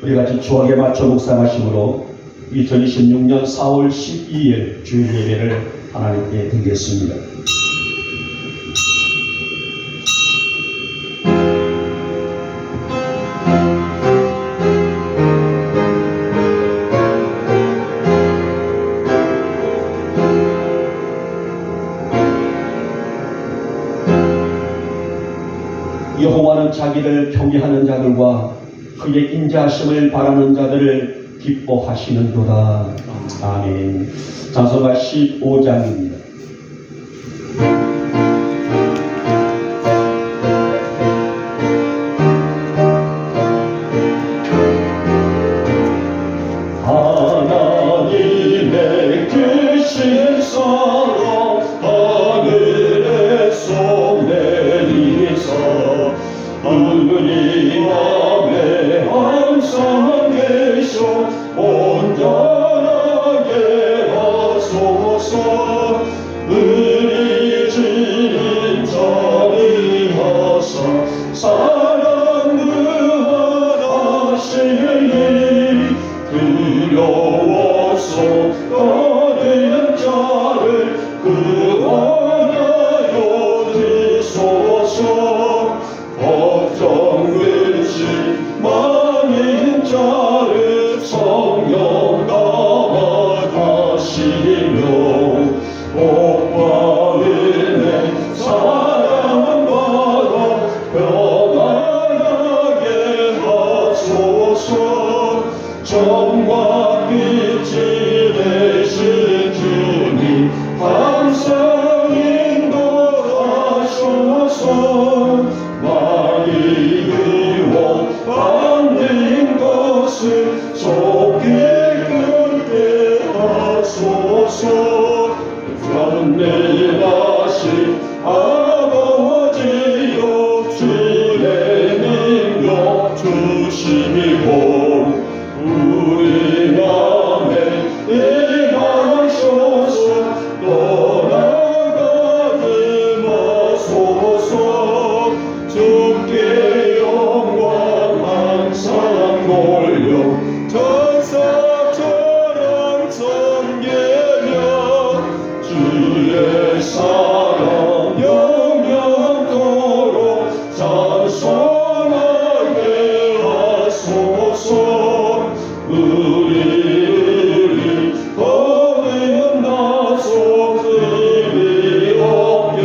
우리 같이 추억에 맞춰 묵상하심으로 2026년 4월 12일 주일 예배를 하나님께 드리겠습니다. 여호와는 자기를 경외하는 자들과 그의 인자하심을 바라는 자들을 기뻐하시는도다. 아멘. 찬송가 15장입니다. 하나님의 크신 사랑 하늘에서 내리사 우리 맘에 항상 계셔 온전하게 하소서. 우리 주님 자비하사 사랑 무한하시니 두려워서 떠는 자를 구원하여 주소서. 걱정 근심 많은 자를 성령 감화하시며 복과 은혜 사랑 받아 평안하게 하소서. 정과 빛이 되신 주님 항상 인도하소서. 많이 유혹받는 것을 속히 끊게 하소서. 전능하신 아버지여 주의 능력 주시고 우리 맘에 임하셔서 떠나가지 마소서. 주께 영광 항상 돌려 천사처럼 섬기며 주의 사랑 영영토록 찬송하게 하소서. 우리 거듭나서 의리 없게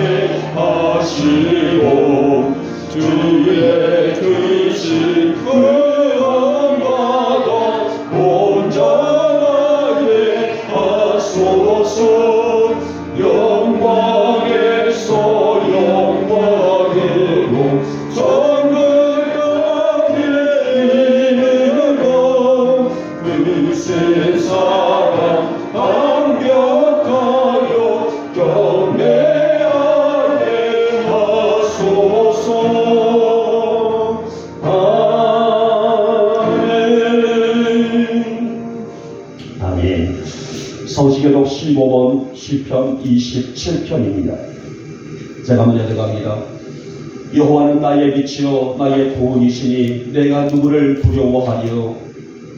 하시고 주의 크신 구원받아 온전하게 하소서. 영광에서 영광으로 천국까지 이르러 그 세상을 완벽하여 경배하게 하소서. 아멘. 성시교독 15번 시편 27편입니다. 제가 먼저 들어갑니다. 여호와는 나의 빛이요 나의 도움이시니 내가 누구를 두려워하리요.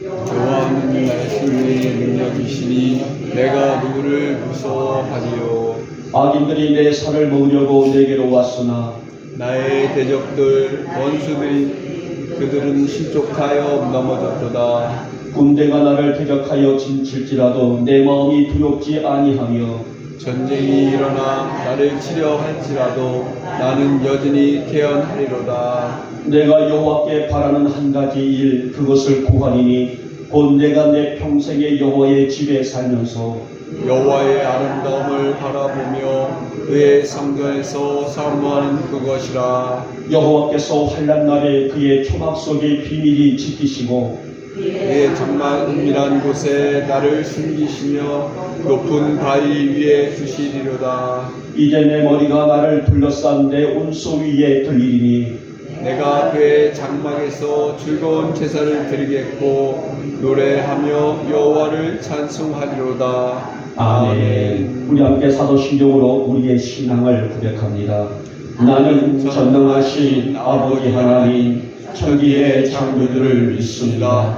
여호와는 나의 승리의 능력이시니 내가 누구를 무서워하리요. 악인들이 내 살을 먹으려고 내게로 왔으나 나의 대적들 원수들이 그들은 실족하여 넘어졌도다. 군대가 나를 대적하여 진칠지라도 내 마음이 두렵지 아니하며 전쟁이 일어나 나를 치려 할지라도 나는 여전히 태연하리로다. 내가 여호와께 바라는 한 가지 일 그것을 구하리니 곧 내가 내 평생에 여호와의 집에 살면서 여호와의 아름다움을 바라보며 그의 성전에서 사모하는 그것이라. 여호와께서 환난 날에 그의 초막 속에 비밀히 지키시고 그의 장막 은밀한 곳에 나를 숨기시며 높은 바위 위에 두시리로다. 이제 내 머리가 나를 둘러싼 내 운소 위에 들리리니 내가 그의 장막에서 즐거운 제사를 드리겠고 노래하며 여호와를 찬송하리로다. 아멘. 우리 함께 사도신경으로 우리의 신앙을 고백합니다. 나는 전능하신 아버지 하나님 천지의 창조주를 믿습니다.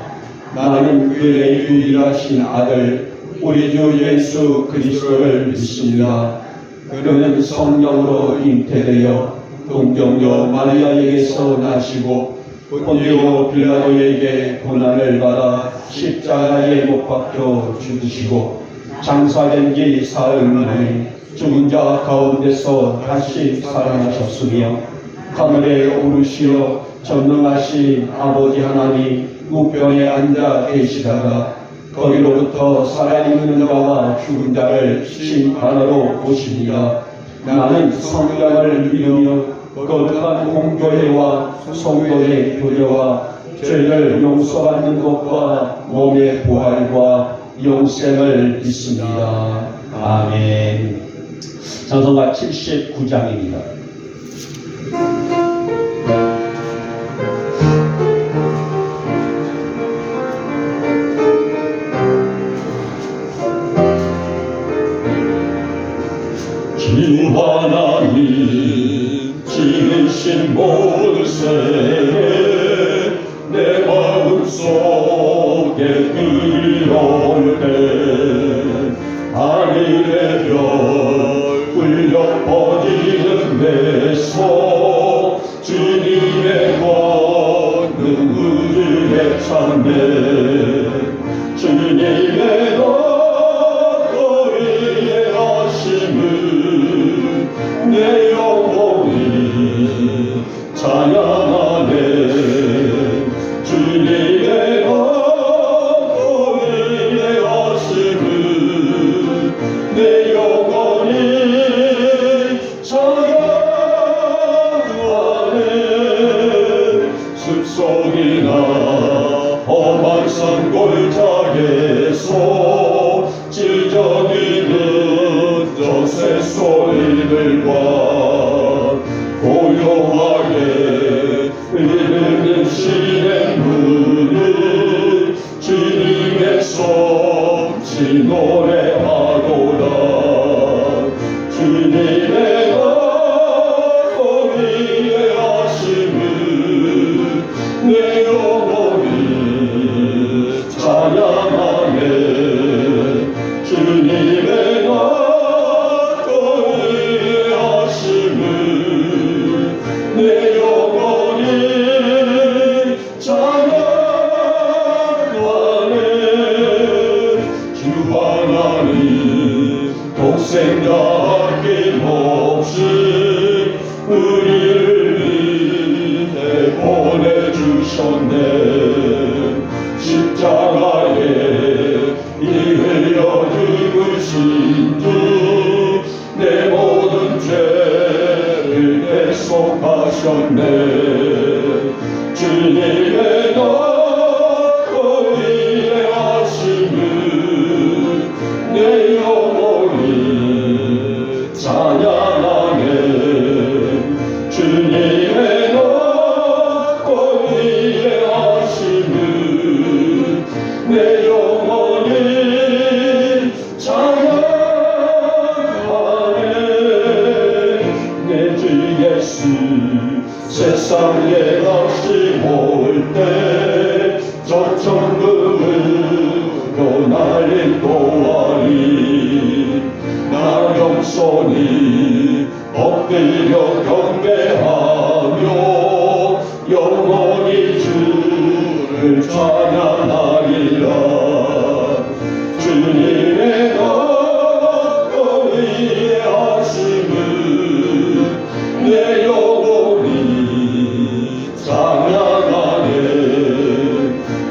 나는 그의 유일하신 아들 우리 주 예수 그리스도를 믿습니다. 그는 성령으로 잉태되어 동정녀 마리아에게서 나시고 본디오 빌라도에게 고난을 받아 십자가에 못 박혀 죽으시고 장사된 지 사흘 만에 죽은 자 가운데서 다시 살아나셨으며 하늘에 오르시어 전능하신 아버지 하나님 우편에 앉아 계시다가 거기로부터 살아있는 자와 죽은 자를 심판하러 오십니다. 나는 성령을 믿으며 거룩한 공교회와 성도의 교제와 죄를 용서받는 것과 몸의 부활과 영생을 믿습니다. 아멘. 찬송가 79장입니다. 주 하나님 지으신 모든 세계 내 마음속에 들려올 때 하늘의 별 울려 퍼지는 내 손 주님의 권능 우주에 찬네 주님의 거리에 하심을 내 영혼이 찬양하네 주님의 거리에 하심을 내 영혼이 찬양하네 숲속이나 험한 산 골짜기에서 찢어지는 저 새소리들과 고요하게 흐르는 시냇 물을 주님의 성취 노래하도다 주님의 거리에 하심을 내 영혼이 찬양하네 주님의 거리에 하심을 내 영혼이 찬양하네 주 하나님 독생자 아낌없이 우리를 위해 보내주셨네 십자가에 이 흘려 죽으신 주 내 모든 죄를 대속하셨네 주님의 거리에 하심을 내 영혼이 찬양하네 주님의 거리에 하심을 내 영혼이 찬양하네 내 주 예수 세상에 다시 올 때 저 천국으로 날 인도하리 나 영손이 엎드려 경배하며 영원히 주를 찬양하리라 주님의 거리에 하심을 내 영혼이 찬양하네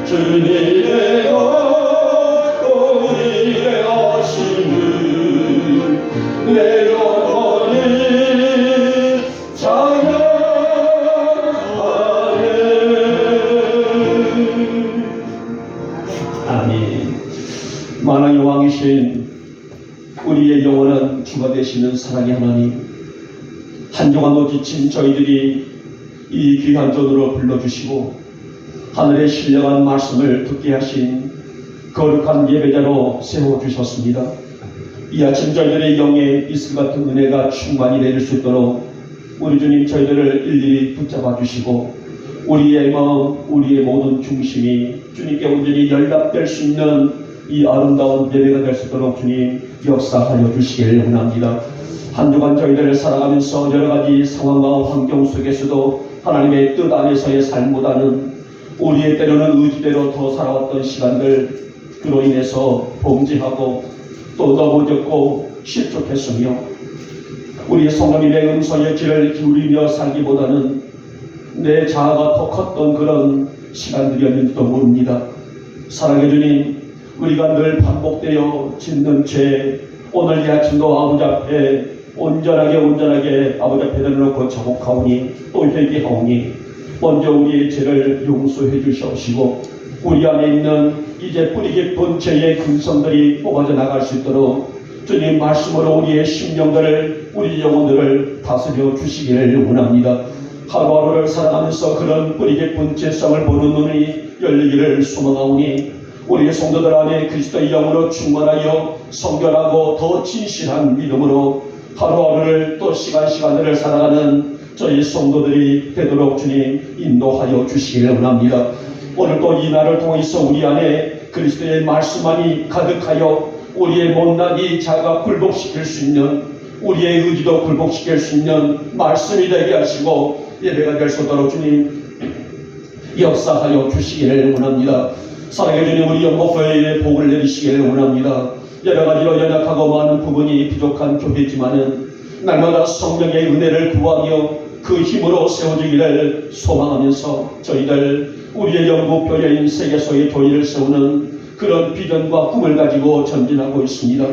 주님의 거리에 하심을 내 영혼이 찬양하네 아멘. 만왕의 왕이신 우리의 영원한 주가 되시는 사랑의 하나님 한 주간도 지친 저희들이 이 귀한 전으로 불러주시고 하늘의 신령한 말씀을 듣게 하신 거룩한 예배자로 세워주셨습니다. 이 아침 저희들의 영에 이슬 같은 은혜가 충만히 내릴 수 있도록 우리 주님 저희들을 일일이 붙잡아 주시고 우리의 마음, 우리의 모든 중심이 주님께 온전히 연락될 수 있는 이 아름다운 예배가 될 수 있도록 주님 역사하여 주시길 원합니다. 한 주간 저희들을 살아가면서 여러 가지 상황과 환경 속에서도 하나님의 뜻 안에서의 삶보다는 우리의 때로는 의지대로 더 살아왔던 시간들, 그로 인해서 범죄하고 또 넘어졌고 실족했으며 우리 성령님의 음성에 귀를 기울이며 살기보다는 내 자아가 더 컸던 그런 시간들이었는지도 모릅니다. 사랑해 주님, 우리가 늘 반복되어 짓는 죄, 오늘 이 아침도 아버지 앞에 온전하게 아버지 앞에 내려놓고 자복하오니 또 회개하오니 먼저 우리의 죄를 용서해 주시옵시고 우리 안에 있는 이제 뿌리 깊은 죄의 근성들이 뽑아져 나갈 수 있도록 주님 말씀으로 우리의 심령들을, 우리 영혼들을 다스려 주시기를 원합니다. 하루하루를 살아가면서 그런 뿌리 깊은 죄성을 보는 눈이 열리기를 소망하오니 우리의 성도들 안에 그리스도의 영으로 충만하여 성결하고 더 진실한 믿음으로 하루하루를 또 시간들을 살아가는 저희 성도들이 되도록 주님 인도하여 주시기를 원합니다. 오늘 또 이 날을 통해서 우리 안에 그리스도의 말씀만이 가득하여 우리의 못난 이 자가 굴복시킬 수 있는, 우리의 의지도 굴복시킬 수 있는 말씀이 되게 하시고 예배가 될 수 있도록 주님 역사하여 주시기를 원합니다. 사랑해 주님, 우리 영목교회에 복을 내리시기를 원합니다. 여러 가지로 연약하고 많은 부분이 부족한 교회지만은 날마다 성령의 은혜를 구하며 그 힘으로 세워지기를 소망하면서 저희들 우리의 영국교회인 세계소의 교회를 세우는 그런 비전과 꿈을 가지고 전진하고 있습니다.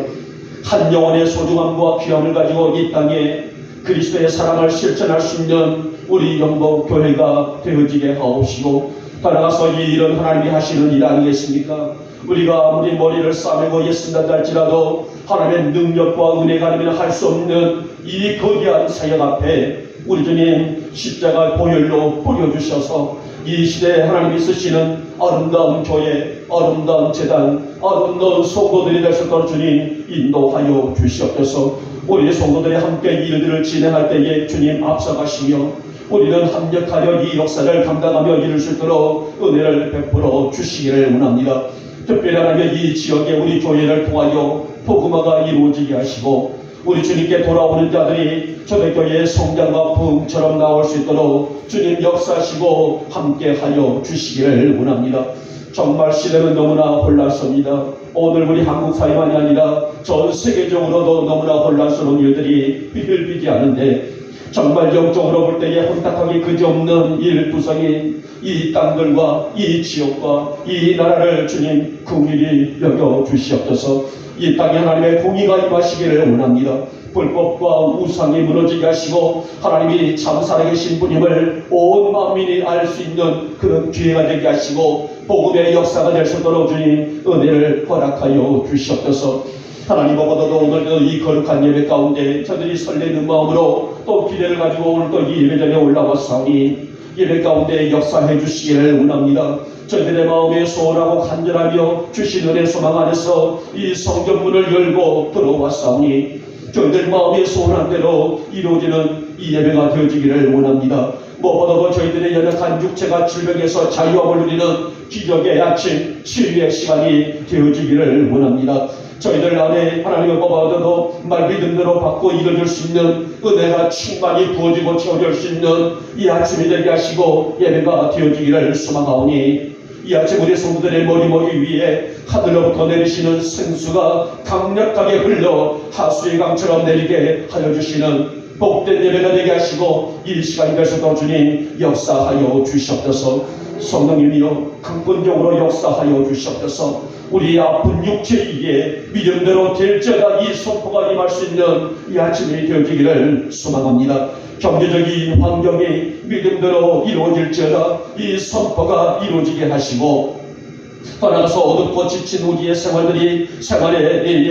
한 영혼의 소중함과 귀함을 가지고 이 땅에 그리스도의 사랑을 실천할 수 있는 우리 영국교회가 되어지게 하옵시고 따라가서 이 일은 하나님이 하시는 일 아니겠습니까? 우리가 아무리 머리를 싸매고 애쓴다 할지라도 하나님의 능력과 은혜가 아니면 할 수 없는 이 거대한 사역 앞에 우리 주님 십자가 보혈로 뿌려주셔서 이 시대에 하나님이 쓰시는 아름다운 교회, 아름다운 재단, 아름다운 성도들이 될 수 있도록 주님 인도하여 주시옵소서. 우리 성도들이 함께 이 일들을 진행할 때에 주님 앞서가시며 우리는 합력하여 이 역사를 감당하며 이룰 수 있도록 은혜를 베풀어 주시기를 원합니다. 특별히 하나님 이 지역에 우리 교회를 통하여 복음화가 이루어지게 하시고 우리 주님께 돌아오는 자들이 초대교회의 성장과 부흥처럼 나올 수 있도록 주님 역사하시고 함께하여 주시기를 원합니다. 정말 시대는 너무나 혼란스럽니다. 오늘 우리 한국 사회만이 아니라 전 세계적으로도 너무나 혼란스러운 일들이 비일비지 않은데 정말 영적으로 볼 때에 혼탁하기 그지없는 일구성인 이 땅들과 이 지역과 이 나라를 주님 긍휼히 여겨 주시옵소서. 이 땅에 하나님의 공의가 임하시기를 원합니다. 불법과 우상이 무너지게 하시고 하나님이 참 살아계신 분임을 온 만민이 알 수 있는 그런 기회가 되게 하시고 복음의 역사가 될 수 있도록 주님 은혜를 허락하여 주시옵소서. 하나님 보고도 오늘도 이 거룩한 예배 가운데 저들이 설레는 마음으로 또 기대를 가지고 오늘 또 이 예배전에 올라왔사오니 예배 가운데 역사해 주시기를 원합니다. 저희들의 마음에 소원하고 간절하며 주신 은혜 소망 안에서 이 성전문을 열고 들어왔사오니 저희들 마음에 소원한 대로 이루어지는 이 예배가 되어지기를 원합니다. 무엇보다도 저희들의 연약한 육체가 질병에서 자유함을 누리는 기적의 아침 치유의 시간이 되어지기를 원합니다. 저희들 안에 하나님의 법하고도 말 믿음대로 받고 이루어질 수 있는 은혜가 충만히 부어지고 채워질 수 있는 이 아침이 되게 하시고 예배가 되어지기를 소망하오니 이 아침 우리 성도들의 머리 위에 하늘로부터 내리시는 생수가 강력하게 흘러 하수의 강처럼 내리게 하여 주시는 복된 예배가 되게 하시고 이 시간이 되셔서 주님 역사하여 주시옵소서. 성령님이여 강권적으로 역사하여 주시옵소서. 우리 아픈 육체 위에 믿음대로 될지어다 이 선포가 임할 수 있는 이 아침이 되어지기를 소망합니다. 경제적인 환경이 믿음대로 이루어질지어다 이 선포가 이루어지게 하시고 떠나가서 어둡고 지친 우리의 생활의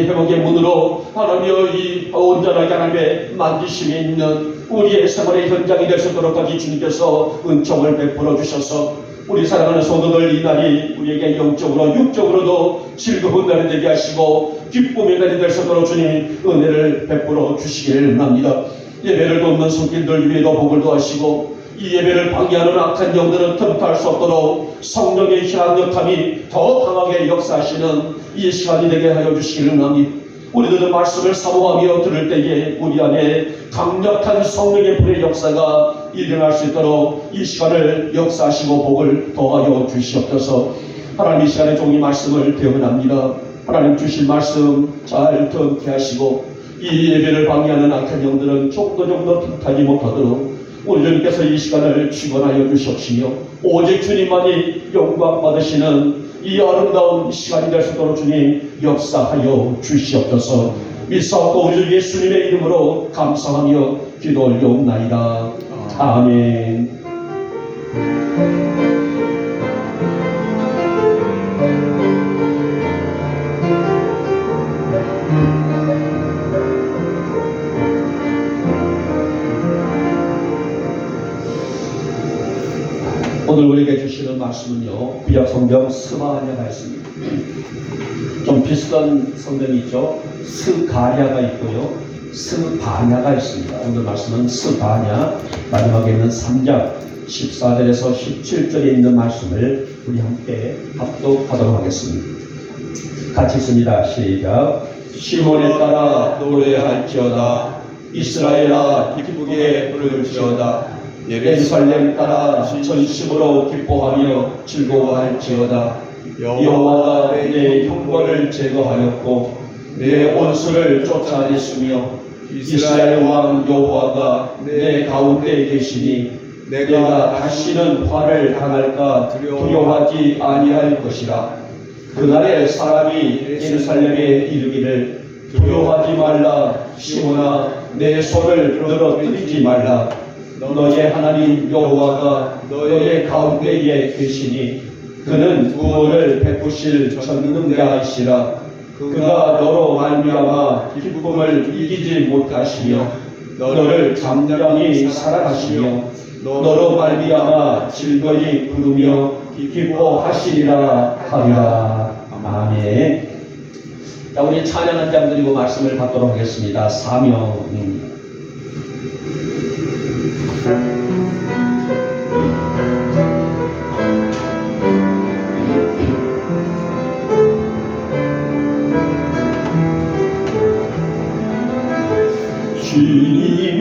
회복의 문으로 하나님의 이 온전하게 하나님의 만지심이 있는 우리의 생활의 현장이 될 수 있도록까지 주님께서 은총을 베풀어 주셔서 우리 사랑하는 성도들 이 날이 우리에게 영적으로 육적으로도 즐거운 날이 되게 하시고 기쁨의 날이 될 수 있도록 주님 은혜를 베풀어 주시기를 원합니다. 예배를 돕는 손길들 위에도 복을 더하시고 이 예배를 방해하는 악한 영들은 틈탈 수 없도록 성령의 희락력함이 더 강하게 역사하시는 이 시간이 되게 하여 주시기를 원합니다. 우리들은 말씀을 사모하며 들을 때에 우리 안에 강력한 성령의 불의 역사가 일어날 수 있도록 이 시간을 역사하시고 복을 더하여 주시옵소서. 하나님, 이 시간에 종이 말씀을 대언합니다. 하나님 주실 말씀 잘 듣게 하시고 이 예배를 방해하는 악한 영들은 조금도 틈타지 못하도록 우리 주님께서 이 시간을 주관하여 주시옵시며 오직 주님만이 영광 받으시는 이 아름다운 시간이 될 수 있도록 주님 역사하여 주시옵소서. 믿사옵고 우리 주 예수님의 이름으로 감사하며 기도 올려옵나이다. 아멘. 오늘 우리에게 주시는 말씀은요, 구약 성경 스바냐가 있습니다. 좀 비슷한 성경이 있죠. 스가랴가 있고요, 스바냐가 있습니다. 오늘 말씀은 스바냐, 마지막에 있는 3장 14절에서 17절에 있는 말씀을 우리 함께 합독하도록 하겠습니다. 같이 있습니다. 시작. 시몬에 따라 노래할지어다. 이스라엘아 기쁘게 부를지어다. 예루살렘 따라 전심으로 기뻐하며 즐거워할지어다. 여호와가 내 형벌을 제거하였고 내 원수를 쫓아냈으며 이스라엘 왕 여호와가 내 가운데 계시니 내가 다시는 화를 당할까 두려워하지 아니할 것이라. 그날에 사람이 예루살렘에 이르기를 두려워하지 말라. 시몬아 내 손을 늘어뜨리지 말라. 너의 하나님 여호와가 너의 가운데에 계시니 그는 구원을 베푸실 전능자이시라. 그가 너로 말미암아 기쁨을 이기지 못하시며 너를 잠잠히 사랑하시며 너로 말미암아 즐거이 부르며 기뻐하시리라 하리라. 아멘. 자, 우리 찬양 한 장 드리고 말씀을 받도록 하겠습니다. 사명입니다.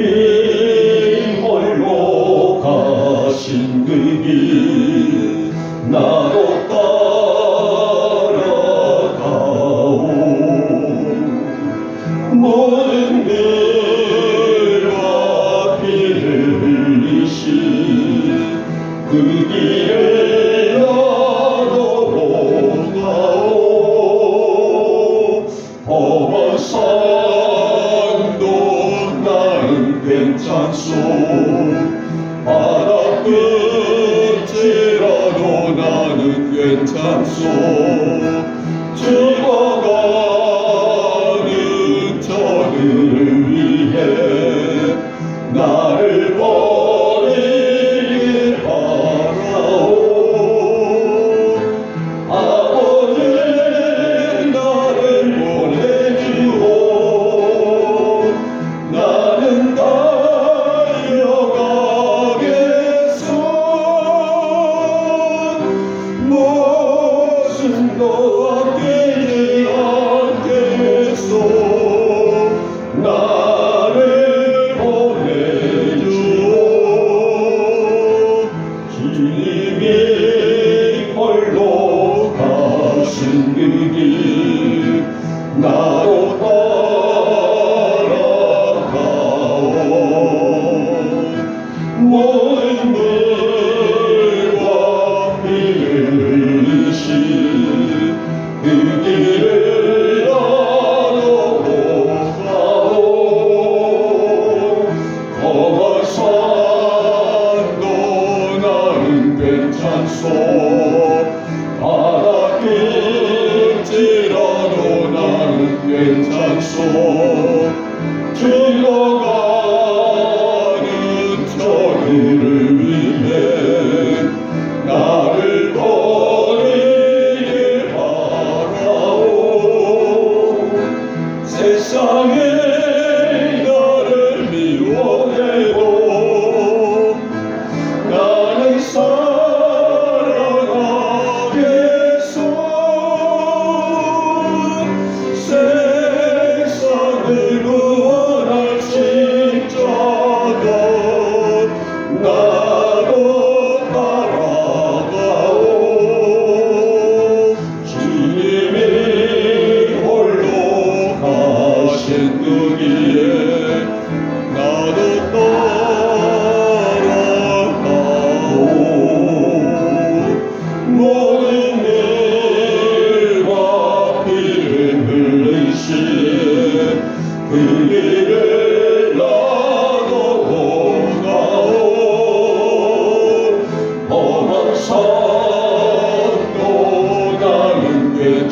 주님이 홀로 가신 그 길 나도 따라가오. 모든 들과 피를 흘리신 그 길을 나도 가오. 험한 산도 나는 괜찮소. 바다 끝이라도 나는 괜찮소. 죽어가는 저들을 위해 나를 버리길 바라오. 아버지 나를 보내주오. 나는 달려가겠소. 모든 것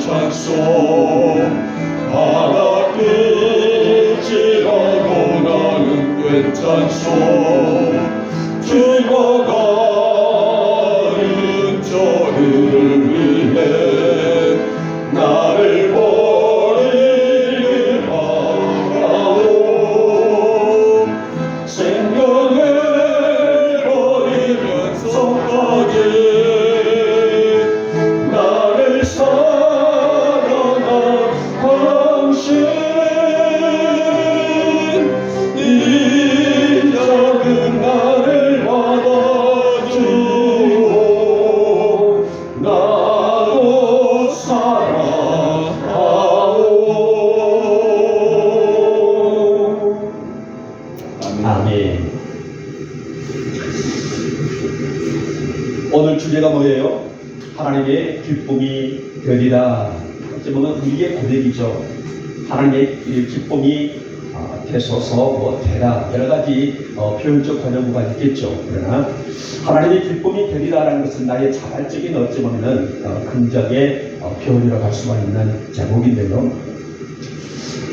찬송 바다 끝이라도 나는 괜찮소 죽어가는 저를 위해 나를 버리길 바라오 생명을 버리면서까지 나를 사랑한 당신 이 작은 나를 받아주오 나도 사랑하오 아멘. 오늘 주제가 뭐예요? 하나님의 기쁨이 되리라. 어찌 보면 우리의 고백이죠. 하나님의 기쁨이 되소서 되라 여러 가지 표현적 관용구가 있겠죠. 그러나 하나님의 기쁨이 되리라라는 것은 나의 자발적인 어찌 보면은 긍정의 표현이라고 할 수가 있는 제목인데요.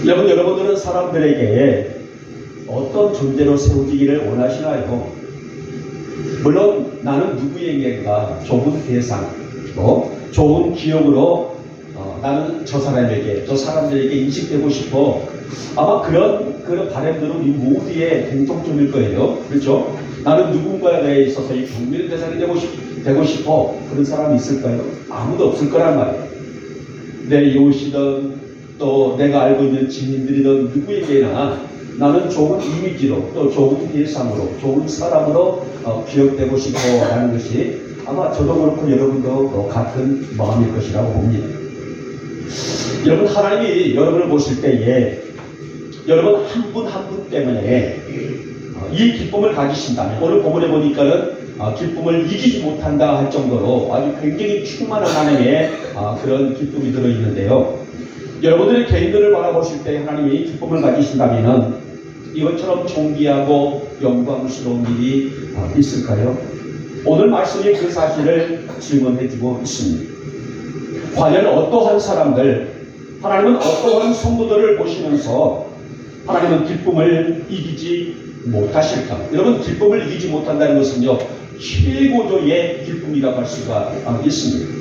여러분들은 사람들에게 어떤 존재로 세워지기를 원하시나요? 물론 나는 누구에게가 좋은 대상, 좋은 기억으로 나는 저 사람에게, 저 사람들에게 인식되고 싶어. 아마 그런 바람들은 우리 모두의 공통점일 거예요. 그렇죠? 나는 누군가에 있어서 이 경멸 대상이 되고 싶어. 그런 사람이 있을까요? 아무도 없을 거란 말이에요. 내 이웃이든 또 내가 알고 있는 지인들이든 누구에게나 나는 좋은 이미지로 또 좋은 대상으로 좋은 사람으로 기억되고 싶어라는 것이 아마 저도 그렇고 여러분도 같은 마음일 것이라고 봅니다. 여러분 하나님이 여러분을 보실 때에 여러분 한 분 한 분 때문에 이 기쁨을 가지신다면 오늘 본문에 보니까는 기쁨을 이기지 못한다 할 정도로 아주 굉장히 충만한 하나님의 그런 기쁨이 들어있는데요. 여러분들의 개인들을 바라보실 때 하나님이 기쁨을 가지신다면 이것처럼 존귀하고 영광스러운 일이 있을까요? 오늘 말씀이 그 사실을 증언해주고 있습니다. 과연 어떠한 사람들, 하나님은 어떠한 성도들을 보시면서 하나님은 기쁨을 이기지 못하실까? 여러분 기쁨을 이기지 못한다는 것은요 최고조의 기쁨이라고 할 수가 있습니다.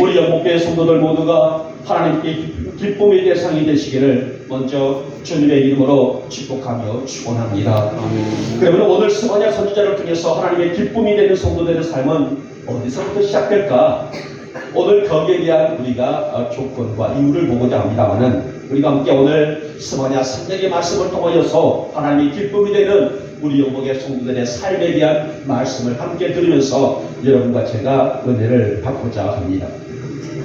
우리 영목교회 성도들 모두가 하나님께 기쁨의 대상이 되시기를 먼저 주님의 이름으로 축복하며 축원합니다. 그러면 오늘 스바냐 선지자를 통해서 하나님의 기쁨이 되는 성도들의 삶은 어디서부터 시작될까? 오늘 거기에 대한 우리가 조건과 이유를 보고자 합니다만은 우리가 함께 오늘 스바냐 3장의 말씀을 통하여서 하나님의 기쁨이 되는 우리 영목의 성도들의 삶에 대한 말씀을 함께 들으면서 여러분과 제가 은혜를 받고자 합니다.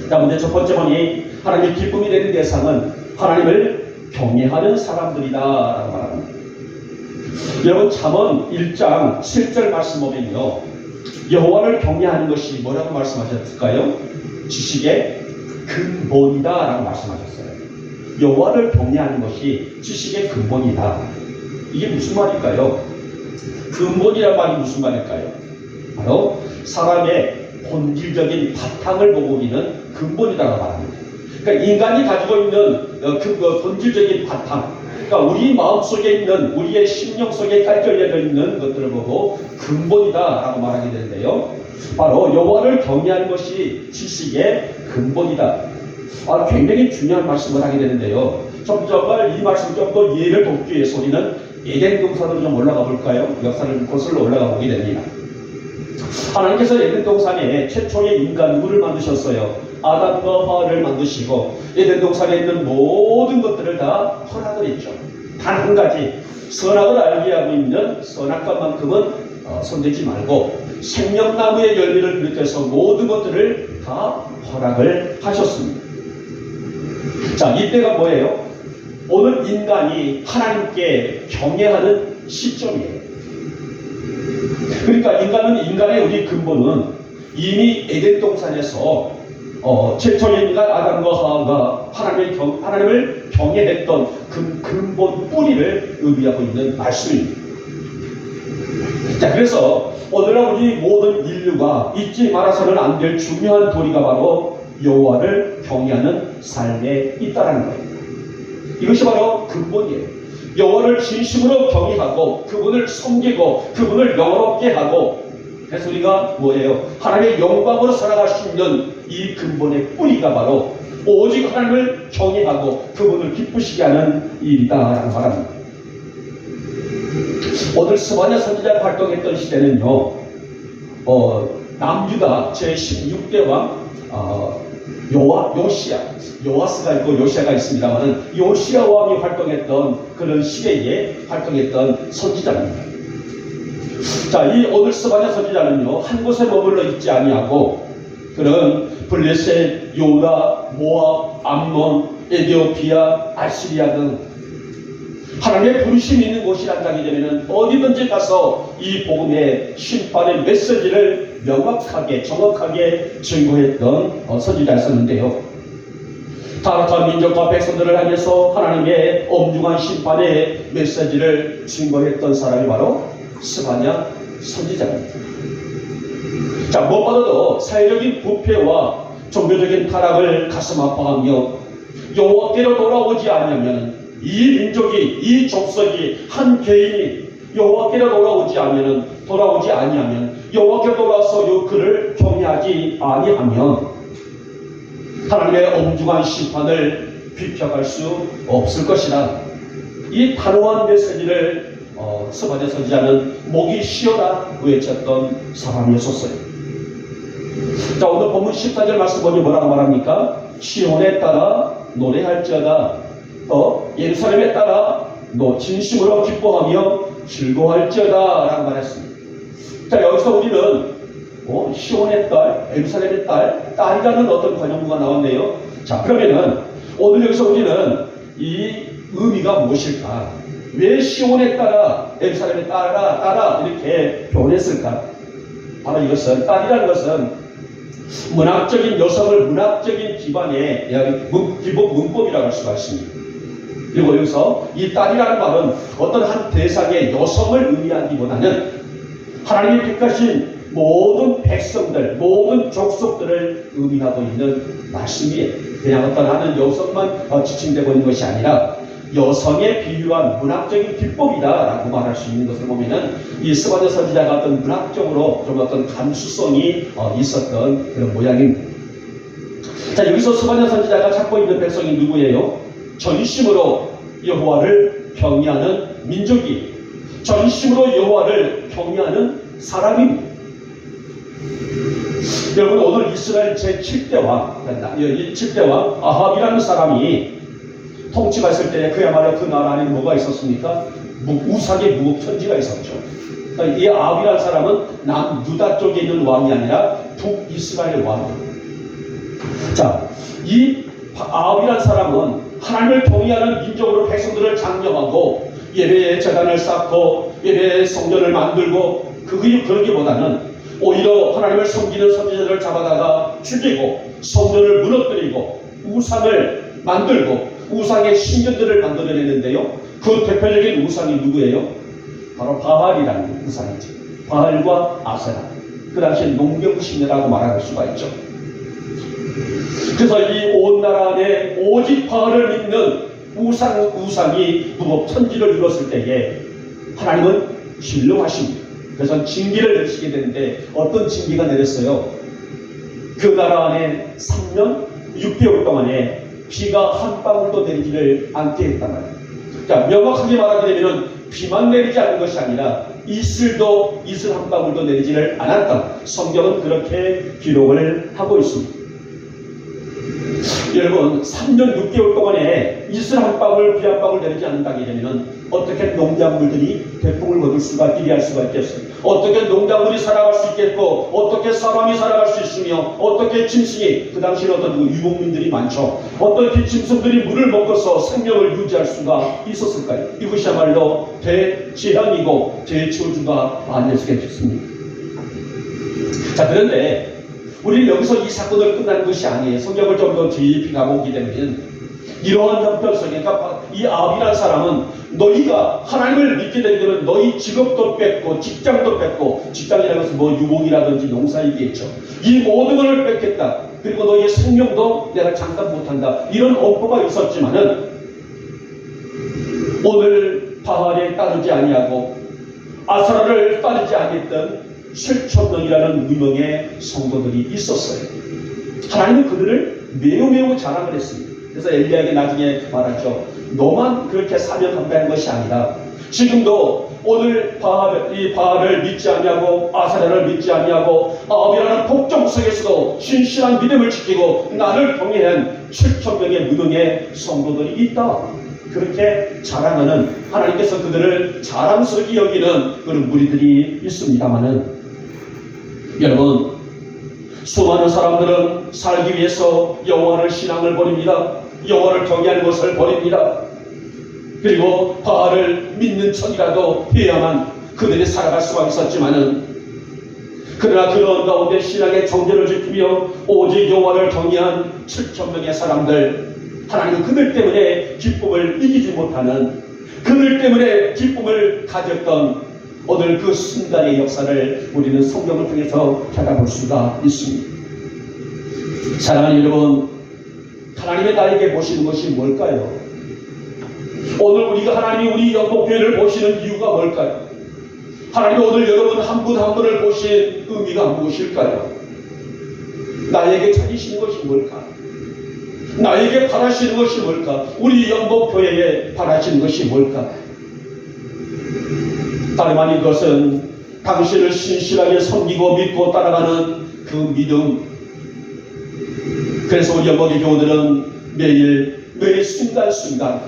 자, 먼저 첫 번째 번이 하나님의 기쁨이 되는 대상은 하나님을 경외하는 사람들이다 라고 말합니다. 여러분 잠언 1장 7절 말씀 보면요 여호와를 경외하는 것이 뭐라고 말씀하셨을까요? 지식의 근본이다 라고 말씀하셨어요. 여호와를 경외하는 것이 지식의 근본이다. 이게 무슨 말일까요? 근본이란 말이 무슨 말일까요? 바로 사람의 본질적인 바탕을 보고 우리는 근본이라고 말합니다. 그러니까 인간이 가지고 있는 그 본질적인 바탕, 그러니까 우리 마음속에 있는 우리의 심령 속에 깔려져 있는 것들을 보고 근본이다라고 말하게 되는데요. 바로 여호와를 경외하는 것이 지식의 근본이다. 굉장히 중요한 말씀을 하게 되는데요. 정말 이 말씀 좀 더 이해를 돕기 위해서 우리는 에덴 동산으로 좀 올라가 볼까요? 역사를 거슬러 올라가 보게 됩니다. 하나님께서 에덴 동산에 최초의 인간 누구를 만드셨어요? 아담과 하와를 만드시고 에덴 동산에 있는 모든 것들을 다 허락을 했죠. 단 한 가지 선악을 알게 하고 있는 선악과만큼은 손대지 말고 생명나무의 열매를 비롯해서 모든 것들을 다 허락을 하셨습니다. 자, 이때가 뭐예요? 오늘 인간이 하나님께 경외하는 시점이에요. 그러니까 인간의 우리 근본은 이미 에덴 동산에서 최초의 인간 아담과 하와가 하나님을 경외했던 그 근본 뿌리를 의미하고 있는 말씀입니다. 자, 그래서 오늘날 우리 모든 인류가 잊지 말아서는 안 될 중요한 도리가 바로 여호와를 경외하는 삶에 있다라는 거예요. 이것이 바로 근본이에요. 여호와를 진심으로 경외하고 그분을 섬기고 그분을 영화롭게 하고, 그래서 우리가 뭐예요? 하나님의 영광으로 살아갈 수 있는 이 근본의 뿌리가 바로 오직 하나님을 경외하고 그분을 기쁘시게 하는 일이다라고 말합니다. 오늘 스바냐 선지자가 활동했던 시대는요, 남유다 제16대 왕 요아스가 있고 요시아가 있습니다만은 요시아 왕이 활동했던 그런 시대에 활동했던 선지자입니다. 자, 이 오늘 스바냐 선지자는요, 한 곳에 머물러 있지 아니하고 그런 블레셋, 요다, 모압, 암몬, 에디오피아, 아시리아 등 하나님의 부르심이 있는 곳이란 땅이 되면 어디든지 가서 이 복음의 심판의 메시지를 명확하게 정확하게 증거했던 선지자였었는데요. 타락한 민족과 백성들을 향해서 하나님의 엄중한 심판의 메시지를 증거했던 사람이 바로 스바냐 선지자입니다. 자, 무엇보다도 사회적인 부패와 종교적인 타락을 가슴 아파하며 여호와께로 돌아오지 않으면 이 민족이, 이 족속이, 한 개인이 여호와께로 돌아오지 아니하면 여호와께로 돌아와서 그를 경외하지 아니하면 하나님의 엄중한 심판을 비켜갈 수 없을 것이라, 이 단호한 메시지를 스바냐 선지자는 목이 쉬어라 외쳤던 사람이었었어요. 자, 오늘 본문 14절 말씀 보니 뭐라고 말합니까? 시온에 따라 노래할지어다, 또 예루살렘에 따라 진심으로 기뻐하며 즐거워할지어다 라고 말했습니다. 자, 여기서 우리는 시온의 딸, 예루살렘의 딸이라는 어떤 관용구가 나왔네요. 자, 그러면은 오늘 여기서 우리는 이 의미가 무엇일까? 왜 시온에 따라, 예루살렘에 따라 이렇게 표현했을까? 바로 이것은, 딸이라는 것은 문학적인, 여성을 문학적인 기반의 기본 문법이라고 할 수가 있습니다. 그리고 여기서 이 딸이라는 말은 어떤 한 대상의 여성을 의미하기보다는 하나님이 택하신 모든 백성들, 모든 족속들을 의미하고 있는 말씀이에요. 그냥 어떤 하는 여성만 지칭되고 있는 것이 아니라 여성에 비유한 문학적인 기법이다라고 말할 수 있는 것을 보면은 이 스바냐 선지자가 어떤 문학적으로 좀 어떤 감수성이 있었던 그런 모양입니다. 자, 여기서 스바냐 선지자가 찾고 있는 백성이 누구예요? 전심으로 여호와를 경외하는 민족이, 전심으로 여호와를 경외하는 사람입니다. 여러분, 오늘 이스라엘 제7대 왕, 7대 왕 아합이라는 사람이 통치가 있을 때 그야말로 그 나라 안에 뭐가 있었습니까? 우상의 무법천지가 있었죠. 그러니까 이 아합이라는 사람은 남유다 쪽에 있는 왕이 아니라 북이스라엘 왕이에요. 자, 이 아합이라는 사람은 하나님을 경외하는 민족으로 백성들을 장려하고 예배의 제단을 쌓고 예배의 성전을 만들고 그러기보다는 오히려 하나님을 섬기는 선지자들을 잡아다가 죽이고 성전을 무너뜨리고 우상을 만들고 우상의 신전들을 만들어내는데요. 그 대표적인 우상이 누구예요? 바로 바알이라는 우상이죠. 바알과 아세라. 그 당시에 농경신이라고 말할 수가 있죠. 그래서 이 온 나라 안에 오직 바알을 믿는 우상이 무법천지를 이뤘을 때에 하나님은 진노하십니다. 그래서 징계를 내리시게 되는데 어떤 징계가 내렸어요? 그 나라 안에 3년 6개월 동안에 비가 한 방울도 내리지를 않게 했단 말이에요. 자, 명확하게 말하게 되면 비만 내리지 않은 것이 아니라 이슬 한 방울도 내리지를 않았다. 성경은 그렇게 기록을 하고 있습니다. 여러분, 3년 6개월 동안에 이슬 한 방울, 비 한 방울 내리지 않는다게 되면 어떻게 농작물들이 대풍을 거둘 수가, 기대할 수가 있겠어요? 어떻게 농작물이 살아갈 수 있겠고, 어떻게 사람이 살아갈 수 있으며, 어떻게 짐승이, 그 당시에 어떤 유목민들이 많죠. 어떻게 짐승들이 물을 먹어서 생명을 유지할 수가 있었을까요? 이것이야말로 대재앙이고 대저주가 아니었겠습니까? 자, 그런데 우리는 여기서 이 사건을 끝난 것이 아니에요. 성경을 좀 더 깊이 가보게 되면 이러한 형편성에, 그러니까 이 아합이라는 사람은 너희가 하나님을 믿게 되면 너희 직업도 뺏고 직장도 뺏고, 직장이라는 것은 뭐 유목이라든지 농사이겠죠. 이 모든 것을 뺏겠다. 그리고 너희의 생명도 내가 잠깐 못한다. 이런 엄포가 있었지만은 오늘 바알에 따르지 아니하고 아사라를 따르지 않았던 7,000명이라는 무명의 성도들이 있었어요. 하나님은 그들을 매우 자랑을 했습니다. 그래서 엘리야에게 나중에 말하죠. 너만 그렇게 사명한다는 것이 아니라 지금도 오늘 바알을 믿지 아니하고 아사라를 믿지 아니하고 아합이라는 복종 속에서도 신실한 믿음을 지키고 나를 경외한 7,000명의 무명의 성도들이 있다. 그렇게 자랑하는, 하나님께서 그들을 자랑스럽게 여기는 그런 무리들이 있습니다마는, 여러분, 수많은 사람들은 살기 위해서 여호와를 신앙을 버립니다. 여호와를 경외하는 것을 버립니다. 그리고 바알을 믿는 척이라도 해야만 그들이 살아갈 수가 있었지만은, 그러나 그런 가운데 신앙의 정죄를 지키며 오직 여호와를 경외한 7,000명의 사람들, 하나님은 그들 때문에 기쁨을 이기지 못하는, 그들 때문에 기쁨을 가졌던 오늘 그 순간의 역사를 우리는 성경을 통해서 찾아볼 수가 있습니다. 사랑하는 여러분, 하나님의 나에게 보시는 것이 뭘까요? 오늘 우리가 하나님이 우리 영복교회를 보시는 이유가 뭘까요? 하나님이 오늘 여러분 한 분 한 분을 보신 의미가 무엇일까요? 나에게 찾으시는 것이 뭘까? 나에게 바라시는 것이 뭘까? 우리 영복교회에 바라시는 것이 뭘까? 다름 아닌 것은 당신을 신실하게 섬기고 믿고 따라가는 그 믿음. 그래서 우리 영복의 교우들은 매일 순간순간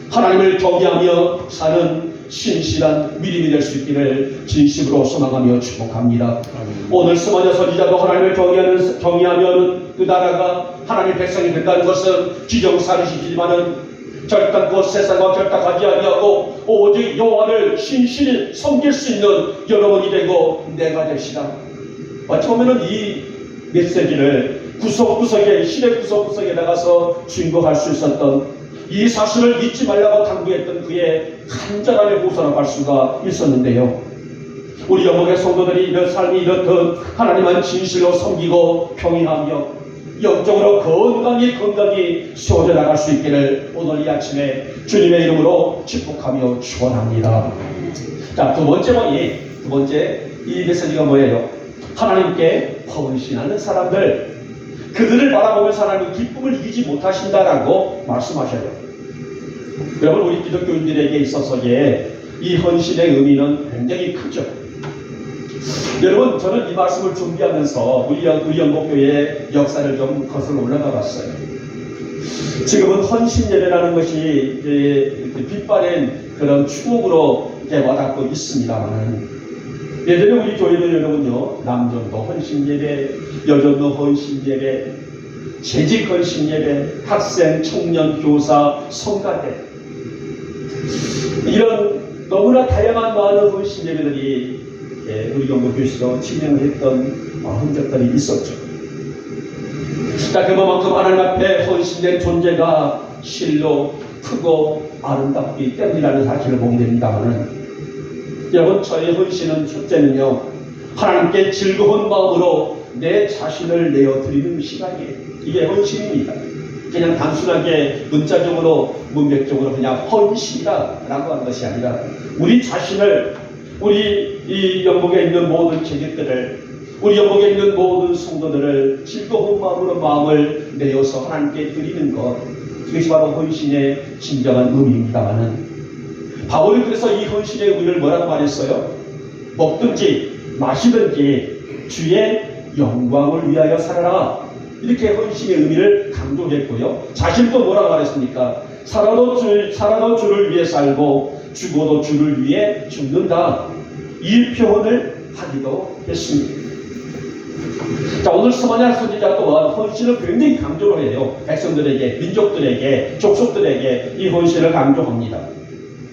하나님을 경외하며 사는 신실한 믿음이 될 수 있기를 진심으로 소망하며 축복합니다. 오늘 스마냐 선지자도 하나님을 경외하면 그 나라가 하나님의 백성이 된다는 것은 기정사실이지만은 결단코 세상과 결탁하지 아니하고 오직 여호와를 신실히 섬길 수 있는 여러분이 되고 내가 되시다. 어찌 보면은 이 메시지를 구석구석에, 시대 구석구석에 나가서 증거할 수 있었던, 이 사실을 믿지 말라고 당부했던 그의 간절함에 벗어나갈 수가 있었는데요. 우리 영국의 성도들이 이런 삶이 이렇듯 하나님만 진실로 섬기고 경외하며 영적으로 건강히 세워져 나갈 수 있기를 오늘 이 아침에 주님의 이름으로 축복하며 축원합니다. 자, 두 번째 이 메시지가 뭐예요? 하나님께 헌신하는 사람들, 그들을 바라보면서 하나님은 기쁨을 이기지 못하신다라고 말씀하셔요. 여러분, 우리 기독교인들에게 있어서의 이 헌신의 의미는 굉장히 크죠. 여러분, 저는 이 말씀을 준비하면서 우리 영복교회의 역사를 좀 거슬러 올라가 봤어요. 지금은 헌신 예배라는 것이 이제 빛바랜 그런 추억으로 이제 와닿고 있습니다만, 예전에 우리 교회는 여러분요, 남전도 헌신 예배, 여전도 헌신 예배, 재직 헌신 예배, 학생, 청년, 교사, 성가대, 이런 너무나 다양한 많은 헌신 예배들이 우리 영국교회에서 진행을 했던 흔적들이 있었죠. 자, 그만큼 하나님 앞에 헌신된 존재가 실로 크고 아름답기 때문이라는 사실을 보게 됩니다만은, 여러분, 저의 헌신은 첫째는요, 하나님께 즐거운 마음으로 내 자신을 내어드리는 시간이에요. 이게 헌신입니다. 그냥 단순하게 문자적으로 문맥적으로 그냥 헌신이라고 하는 것이 아니라 우리 자신을, 우리 이 영국에 있는 모든 재직들을, 우리 영국에 있는 모든 성도들을 즐거운 마음으로 마음을 내어서 하나님께 드리는 것, 그것이 바로 헌신의 진정한 의미입니다만은, 바울이 그래서 이 헌신의 의미를 뭐라고 말했어요? 먹든지 마시든지 주의 영광을 위하여 살아라. 이렇게 헌신의 의미를 강조했고요. 자신도 뭐라고 말했습니까? 살아도 주를 위해 살고 죽어도 주를 위해 죽는다. 이 표현을 하기도 했습니다. 자, 오늘 스마냐 선지자 또한 헌신을 굉장히 강조를 해요. 백성들에게, 민족들에게, 족속들에게 이 헌신을 강조합니다.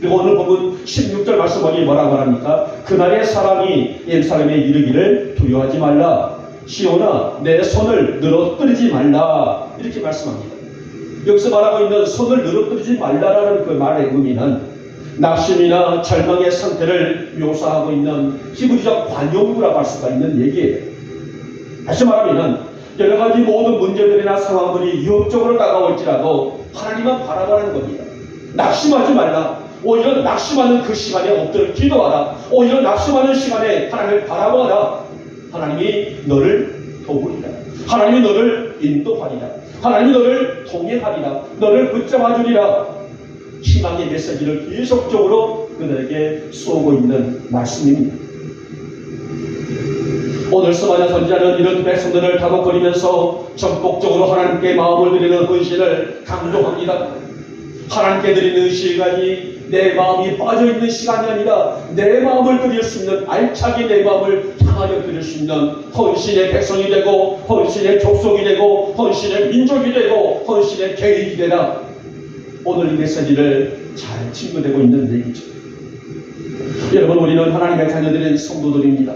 그리고 오늘 보면 16절 말씀 어디 뭐라고 말합니까? 그날의 사람이 예루살렘에 이르기를 두려워하지 말라. 시온아, 내 손을 늘어뜨리지 말라. 이렇게 말씀합니다. 여기서 말하고 있는 손을 늘어뜨리지 말라라는 그 말의 의미는 낙심이나 절망의 상태를 묘사하고 있는 히브리적 관용구라고 할 수가 있는 얘기예요. 다시 말하면 여러 가지 모든 문제들이나 상황들이 위협적으로 다가올지라도 하나님만 바라보라는 겁니다. 낙심하지 말라. 오히려 낙심하는 그 시간에 엎드려 기도하라. 오히려 낙심하는 시간에 하나님을 바라보아라. 하나님이 너를 도우리라. 하나님이 너를 인도하리라. 하나님이 너를 동행하리라. 너를 붙잡아 주리라. 희망의 메시지를 계속적으로 그들에게 쏘고 있는 말씀입니다. 오늘 스바냐 선지자는 이런 백성들을 다독거리면서 전폭적으로 하나님께 마음을 드리는 헌신을 강조합니다. 하나님께 드리는 시간이 내 마음이 빠져있는 시간이 아니라 내 마음을 드릴 수 있는, 알차게 내 마음을 향하여 드릴 수 있는 헌신의 백성이 되고 헌신의 족속이 되고 헌신의 민족이 되고 헌신의 개인이 되라. 오늘 이 메시지를 잘 친구되고 있는 얘기죠. 여러분, 우리는 하나님의 자녀들인 성도들입니다.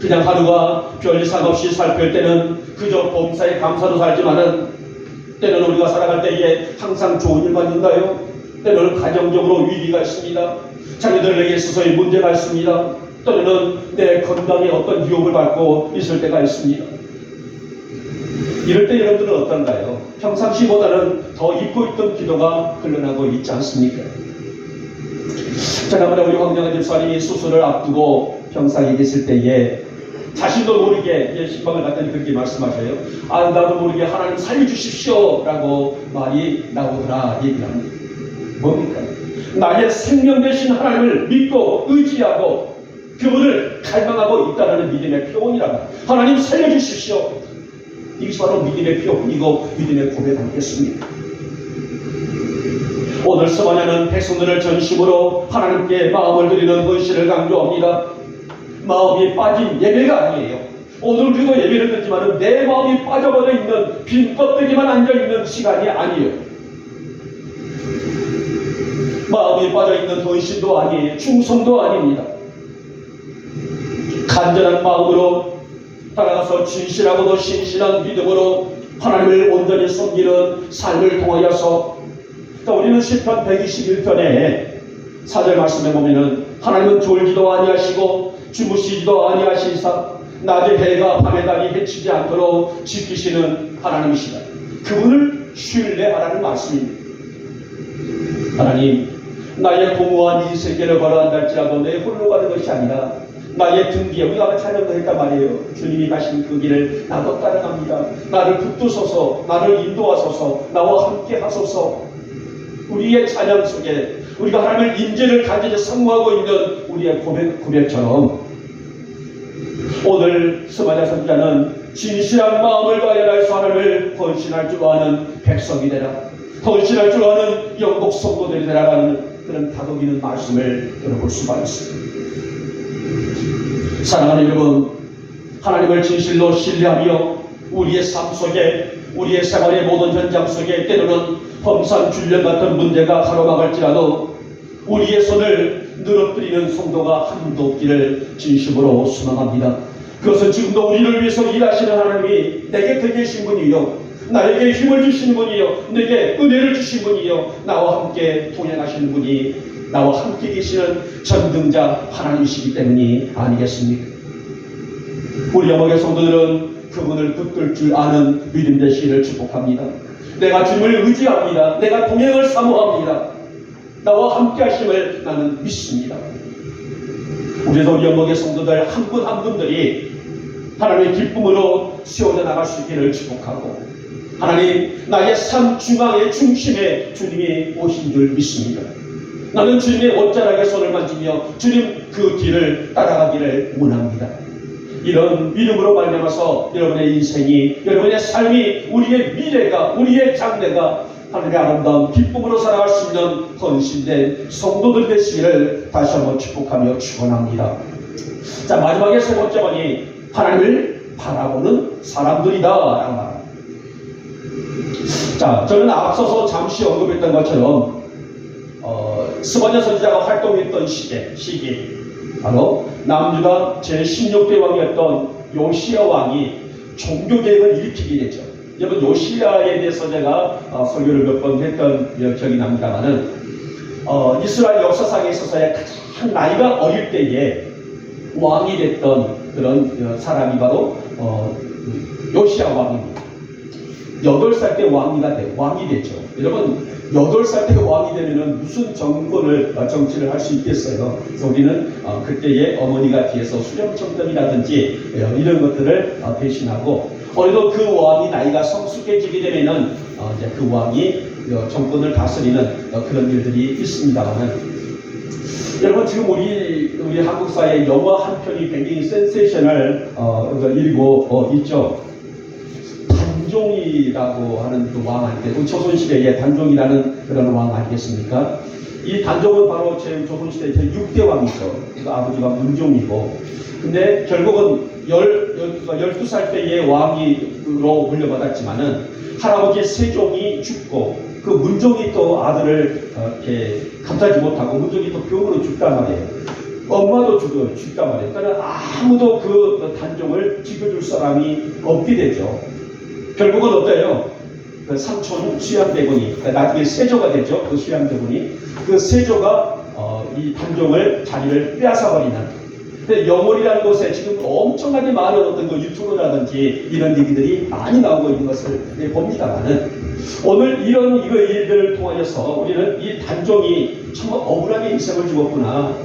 그냥 하루가 별 이상 없이 살필 때는 그저 범사에 감사로 살지만은 때로는 우리가 살아갈 때에 항상 좋은 일만 있나요? 때로는 가정적으로 위기가 있습니다. 자녀들에게 있어서의 문제가 있습니다. 때로는 내 건강에 어떤 위협을 받고 있을 때가 있습니다. 이럴 때 여러분들은 어떤가요? 평상시보다는 더 잊고 있던 기도가 흘러나고 있지 않습니까? 지난번에 우리 황정한 집사님이 수술을 앞두고 병상에 계실 때에 자신도 모르게 신방을 갖더니 그렇게 말씀하셔요. 나도 모르게 하나님 살려주십시오 라고 말이 나오더라 얘기를 합니다. 뭡니까? 나의 생명 되신 하나님을 믿고 의지하고 그분을 갈망하고 있다는 믿음의 표현이라고. 하나님 살려주십시오. 이것이 바로 믿음의 표현이고 믿음의 고백 아니겠습니까? 오늘 스바냐는 백성들을 전심으로 하나님께 마음을 드리는 헌신을 강조합니다. 마음이 빠진 예배가 아니에요. 오늘 우리도 예배를 드리지만 내 마음이 빠져버려 있는 빈 껍데기만 앉아있는 시간이 아니에요. 마음이 빠져있는 헌신도 아니에요. 충성도 아닙니다. 간절한 마음으로 따라가서 진실하고도 신실한 믿음으로 하나님을 온전히 섬기는 삶을 통하여서, 우리는 시편 121편에 4절 말씀에 보면은 하나님은 졸지도 아니하시고 주무시지도 아니하시사 낮에 해가 밤에 달이 해치지 않도록 지키시는 하나님이시다. 그분을 신뢰하라는 말씀입니다. 하나님, 나의 공허한 이 세계를 걸어간다 할지라도 내 홀로 가는 것이 아니라 나의 등 뒤에, 우리가 찬양도 했단 말이에요. 주님이 가신 그 길을 나도 따라갑니다. 나를 붙드소서, 나를 인도하소서, 나와 함께 하소서. 우리의 찬양 속에 우리가 하나님의 인재를 간절히 사모하고 있는 우리의 고백처럼 오늘 스바냐 선지자는 진실한 마음을 다해서 하나님을 헌신할 줄 아는 백성이 되라, 헌신할 줄 아는 영국 성도들이 되라라는 그런 다독이는 말씀을 들어볼 수가 있습니다. 사랑하는 여러분, 하나님을 진실로 신뢰하며 우리의 삶 속에, 우리의 생활의 모든 현장 속에 때로는 험산 줄련 같은 문제가 가로막을지라도 우리의 손을 늘어뜨리는 성도가 한도 없기를 진심으로 소망합니다. 그것은 지금도 우리를 위해서 일하시는 하나님이 내 곁에 계신 분이요, 나에게 힘을 주시는 분이요, 내게 은혜를 주신 분이요, 나와 함께 동행하시는 분이, 나와 함께 계시는 전능자 하나님이시기 때문이 아니겠습니까? 우리 영역의 성도들은 그분을 붙들 줄 아는 믿음 되시기를 축복합니다. 내가 주님을 의지합니다. 내가 동행을 사모합니다. 나와 함께 하심을 나는 믿습니다. 우리도 우리 영역의 성도들 한 분 한 분들이 하나님의 기쁨으로 세워져 나갈 수 있기를 축복하고, 하나님, 나의 삶 중앙의 중심에 주님이 오신 줄 믿습니다. 나는 주님의 옷자락에 손을 만지며 주님 그 뒤를 따라가기를 원합니다. 이런 믿음으로 말미암아서 여러분의 인생이, 여러분의 삶이, 우리의 미래가, 우리의 장래가 하나님의 아름다운 기쁨으로 살아갈 수 있는 헌신된 성도들 되시기를 다시 한번 축복하며 축원합니다. 자, 마지막에 세 번째 번이 하나님을 바라보는 사람들이다 라는 말. 자, 저는 앞서서 잠시 언급했던 것처럼 스바냐 선지자가 활동했던 시기, 바로 남유다 제16대 왕이었던 요시야 왕이 종교개혁을 일으키게 되죠. 여러분, 요시야에 대해서 제가 설교를 몇 번 했던 기억이 납니다만은 이스라엘 역사상에 있어서의 가장 나이가 어릴 때에 왕이 됐던 그런 사람이 바로 요시야 왕입니다. 8살 때 왕이 됐죠. 여러분, 8살 때 왕이 되면은 무슨 정치를 할 수 있겠어요? 그래서 우리는 그때의 어머니가 뒤에서 수렴청정이라든지 이런 것들을 대신하고, 어느덧 그 왕이 나이가 성숙해지게 되면은 이제 그 왕이 정권을 다스리는 그런 일들이 있습니다만은, 여러분, 지금 우리 한국 사회의 영화 한 편이 굉장히 센세이셔널 일고 있죠. 단종이라고 하는 그 왕한테, 조선시대의 단종이라는 그런 왕 아니겠습니까? 이 단종은 바로 조선시대의 제6대 왕이죠. 그 아버지가 문종이고, 근데 결국은 12살 때의 왕으로 물려받았지만은 할아버지 세종이 죽고, 그 문종이 또 아들을 이렇게 감싸지 못하고 문종이 또 병으로 죽단 말이에요. 엄마도 죽단 말이에요. 그러니까 아무도 그 단종을 지켜줄 사람이 없게 되죠. 결국은 어때요? 그 삼촌 수양대군이, 나중에 세조가 되죠. 그 수양대군이, 그 세조가 이 단종을 자리를 빼앗아버리는. 근데 영월이라는 곳에 지금 엄청나게 많은 어떤 그 유튜브라든지 이런 얘기들이 많이 나오고 있는 것을 봅니다만은, 오늘 이런 일들을 통하여서 우리는 이 단종이 참 억울하게 인생을 죽었구나.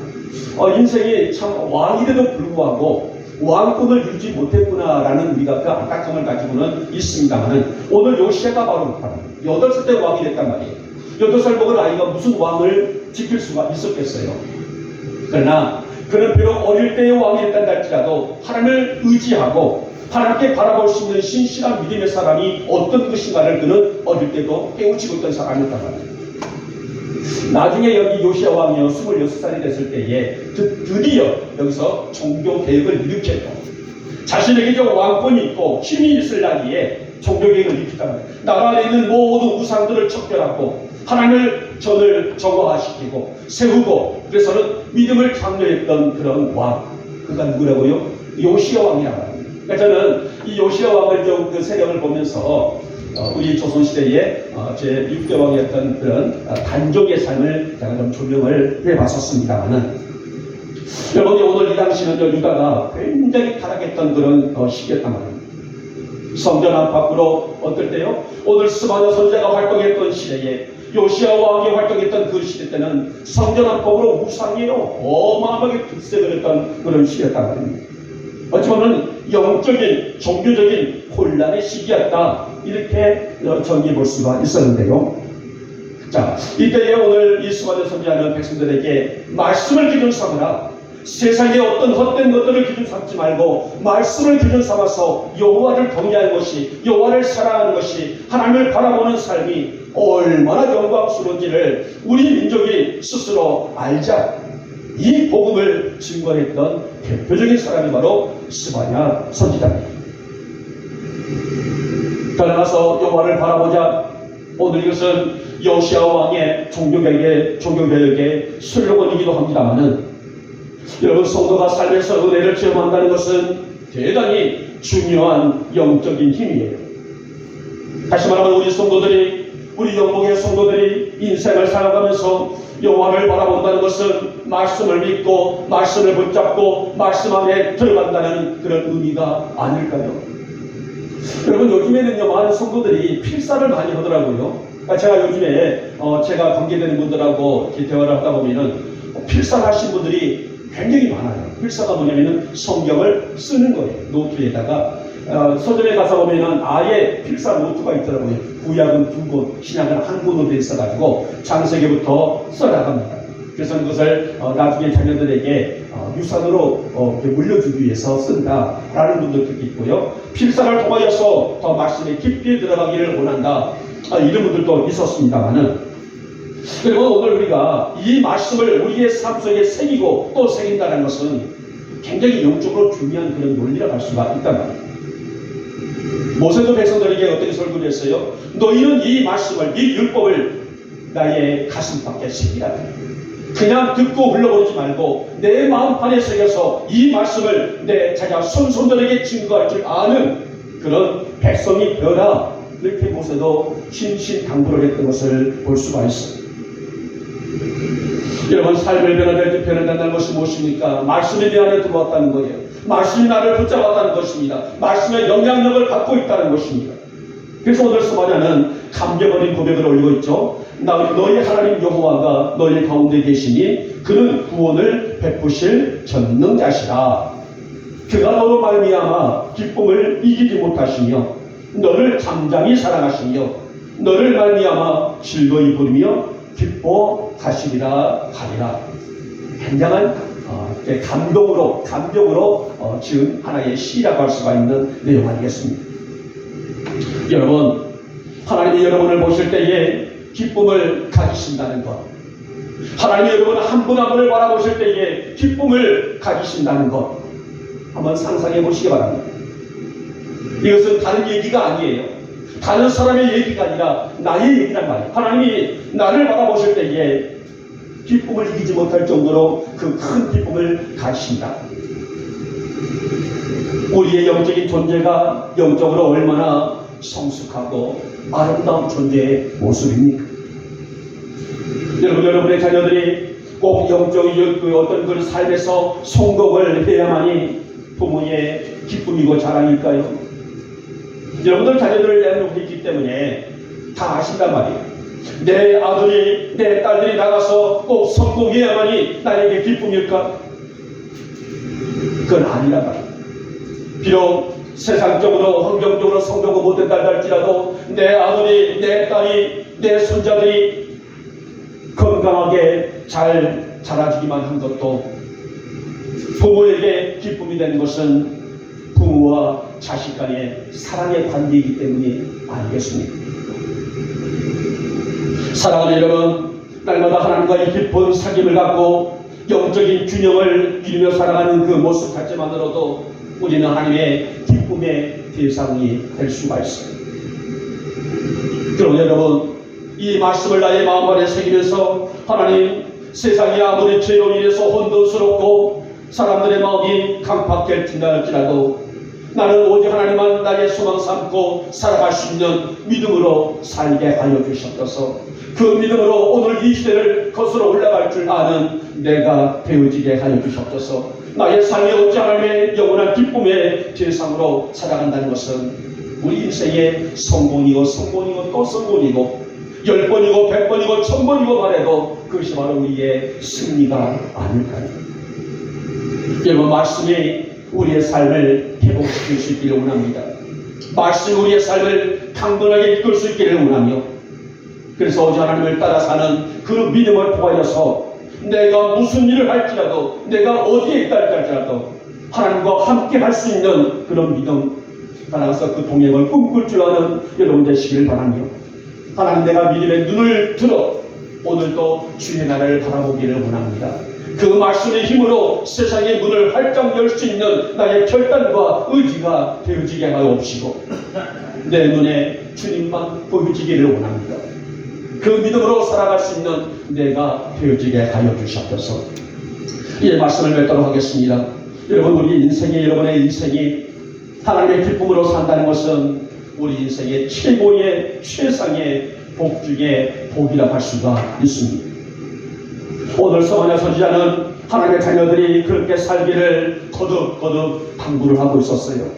인생이 참 왕이라도 불구하고 왕권을 유지 못했구나라는 우리가 그 안타까움을 가지고는 있습니다만은, 오늘 요시야가 바로 8살 때 왕이 됐단 말이에요. 8살 먹은 아이가 무슨 왕을 지킬 수가 있었겠어요. 그러나 그는 비록 어릴 때의 왕이 됐다 할지라도 하나님을 의지하고 하나님께 바라볼 수 있는 신실한 믿음의 사람이 어떤 것인가를 그는 어릴 때도 깨우치고 있던 사람이었단 말이에요. 나중에 여기 요시야 왕이요 26살이 됐을 때에 드디어 여기서 종교 개혁을 일으켜요. 자신에게 좀 왕권이 있고 힘이 있을 나이에 종교 개혁을 일으켰단 말이에요. 나라 안에 있는 모든 우상들을 척결하고 하나님을 정화시키고 세우고, 그래서는 믿음을 장려했던 그런 왕, 그가 누구라고요? 요시야 왕이라고 합니다. 그러니까 저는 이 요시야 왕을 그 세력을 보면서 우리 조선시대의 제6대 왕이었던 그런 단종의 삶을 제가 좀 조명을 해봤었습니다만은, 여러분이 오늘 이 당시는 유다가 굉장히 타락했던 그런 시기였단 말입니다. 성전 안팎으로 어떨 때요? 오늘 스바냐 선지자가 활동했던 시대에, 요시야 왕이 활동했던 그 시대 때는 성전 안팎으로 우상이요 어마어마하게 불색을 했던 그런 시기였단 말입니다. 어찌 보면 영적인 종교적인 혼란의 시기였다, 이렇게 정리해 볼 수가 있었는데요. 자, 이때에 오늘 이 스바냐 선지자는 백성들에게 말씀을 기준 삼으라. 세상의 어떤 헛된 것들을 기준 삼지 말고 말씀을 기준 삼아서 여호와를 경외하는 것이, 여호와를 사랑하는 것이, 하나님을 바라보는 삶이 얼마나 영광스러운지를 우리 민족이 스스로 알자. 이 복음을 증거했던 대표적인 사람이 바로 스바냐 선지자입니다. 따라서 여호와를 바라보자. 오늘 이것은 요시야 왕의 종교개혁의 슬로건이기도 합니다만은, 여러분, 성도가 삶에서 은혜를 체험한다는 것은 대단히 중요한 영적인 힘이에요. 다시 말하면 우리 성도들이, 우리 영복의 성도들이 인생을 살아가면서 여호와를 바라본다는 것은 말씀을 믿고 말씀을 붙잡고 말씀 안에 들어간다는 그런 의미가 아닐까요? 여러분, 요즘에는요 많은 성도들이 필사를 많이 하더라고요. 제가 요즘에 제가 관계되는 분들하고 이렇게 대화를 하다 보면은 필사를 하신 분들이 굉장히 많아요. 필사가 뭐냐면은 성경을 쓰는 거예요. 노트에다가 서점에 가서 보면은 아예 필사 노트가 있더라고요. 구약은 2권, 신약은 1권으로 되어 있어가지고 창세기부터 써나갑니다. 그래서 그것을 나중에 자녀들에게 유산으로 물려주기 위해서 쓴다라는 분들도 있고요. 필사를 통하여서 더 말씀에 깊이 들어가기를 원한다, 이런 분들도 있었습니다만은, 그리고 오늘 우리가 이 말씀을 우리의 삶 속에 새기고 또 새긴다는 것은 굉장히 영적으로 중요한 그런 논리라고 할 수가 있단 말이에요. 모세도 백성들에게 어떻게 설교를 했어요? 너희는 이 말씀을, 이 율법을 나의 가슴밖에 새기라. 그냥 듣고 흘러버리지 말고 내 마음판에 새겨서 이 말씀을 내 자녀 손손들에게 증거할 줄 아는 그런 백성이 되어라. 이렇게 모세도 신신당부를 했던 것을 볼 수가 있습니다. 여러분, 삶을 변화된다는 것이 무엇입니까? 말씀에 대한 안에 들어왔다는 거예요. 말씀이 나를 붙잡았다는 것입니다. 말씀의 영향력을 갖고 있다는 것입니다. 그래서 오늘 스바냐는 감격 어린 고백을 올리고 있죠. 너희 하나님 여호와가 너희 가운데 계시니 그는 구원을 베푸실 전능자시라. 그가 너로 말미암아 기쁨을 이기지 못하시며 너를 잠잠히 사랑하시며 너를 말미암아 즐거이 부르며 기뻐하시리라 하리라. 굉장한 감격으로 지은 하나의 시라고 할 수가 있는 내용 아니겠습니까? 여러분, 하나님이 여러분을 보실 때에 기쁨을 가지신다는 것, 하나님이 여러분 한 분 한 분을 바라보실 때에 기쁨을 가지신다는 것 한번 상상해 보시기 바랍니다. 이것은 다른 얘기가 아니에요. 다른 사람의 얘기가 아니라 나의 얘기란 말이에요. 하나님이 나를 바라보실 때에 기쁨을 이기지 못할 정도로 그 큰 기쁨을 가지신다. 우리의 영적인 존재가 영적으로 얼마나 성숙하고 아름다운 존재의 모습입니까? 여러분의 자녀들이 꼭 영적인 어떤 그 삶에서 성공을 해야만이 부모의 기쁨이고 자랑일까요? 여러분들 자녀들을 내놓고 있기 때문에 다 아신단 말이에요. 내 아들이, 내 딸들이 나가서 꼭 성공해야만이 나에게 기쁨일까? 그건 아니란 말이에요. 비록 세상적으로 환경적으로 성공을 못한다 할지라도 내 아들이, 내 딸이, 내 손자들이 건강하게 잘 자라주기만 한 것도 부모에게 기쁨이 되는 것은 부모와 자식 간의 사랑의 관계이기 때문이 아니겠습니까? 사랑하는 여러분, 날마다 하나님과의 깊은 사귐을 갖고 영적인 균형을 이루며 살아가는 그 모습 자체만으로도 우리는 하나님의 기쁨의 대상이 될 수가 있어요. 그럼 여러분, 이 말씀을 나의 마음 안에 새기면서 하나님, 세상이 아무리 죄로 인해서 혼돈스럽고 사람들의 마음이 강팍할진다 할지라도 나는 오직 하나님만 나의 소망 삼고 살아갈 수 있는 믿음으로 살게 하여 주셨소서. 그 믿음으로 오늘 이 시대를 거슬러 올라갈 줄 아는 내가 되어지게 하여 주셨소서. 나의 삶이 어찌 하나님의 영원한 기쁨의 대상으로 살아간다는 것은 우리 인생의 성공이고 또 성공이고 10번이고 100번이고 1000번이고 말해도 그것이 바로 우리의 승리가 아닐까요? 여러분, 말씀이 우리의 삶을 회복시킬 수 있기를 원합니다. 말씀이 우리의 삶을 강건하게 이끌 수 있기를 원하며, 그래서 오직 하나님을 따라 사는 그 믿음을 통하여서 내가 무슨 일을 할지라도, 내가 어디에 있다 할지라도 하나님과 함께 할 수 있는 그런 믿음 따라서 그 동행을 꿈꿀 줄 아는 여러분 되시길 바라며, 하나님, 내가 믿음의 눈을 들어 오늘도 주의 나라를 바라보기를 원합니다. 그 말씀의 힘으로 세상의 문을 활짝 열 수 있는 나의 결단과 의지가 되어지게 하옵시고 내 눈에 주님만 보여지기를 원합니다. 그 믿음으로 살아갈 수 있는 내가 되어지게 하여 주시옵소서. 이 말씀을 맺도록 하겠습니다. 여러분, 우리 인생이, 여러분의 인생이 하나님의 기쁨으로 산다는 것은 우리 인생의 최상의 복 중에 복이라고 할 수가 있습니다. 오늘 서하냐 선지자는 하나님의 자녀들이 그렇게 살기를 거듭 당부를 하고 있었어요.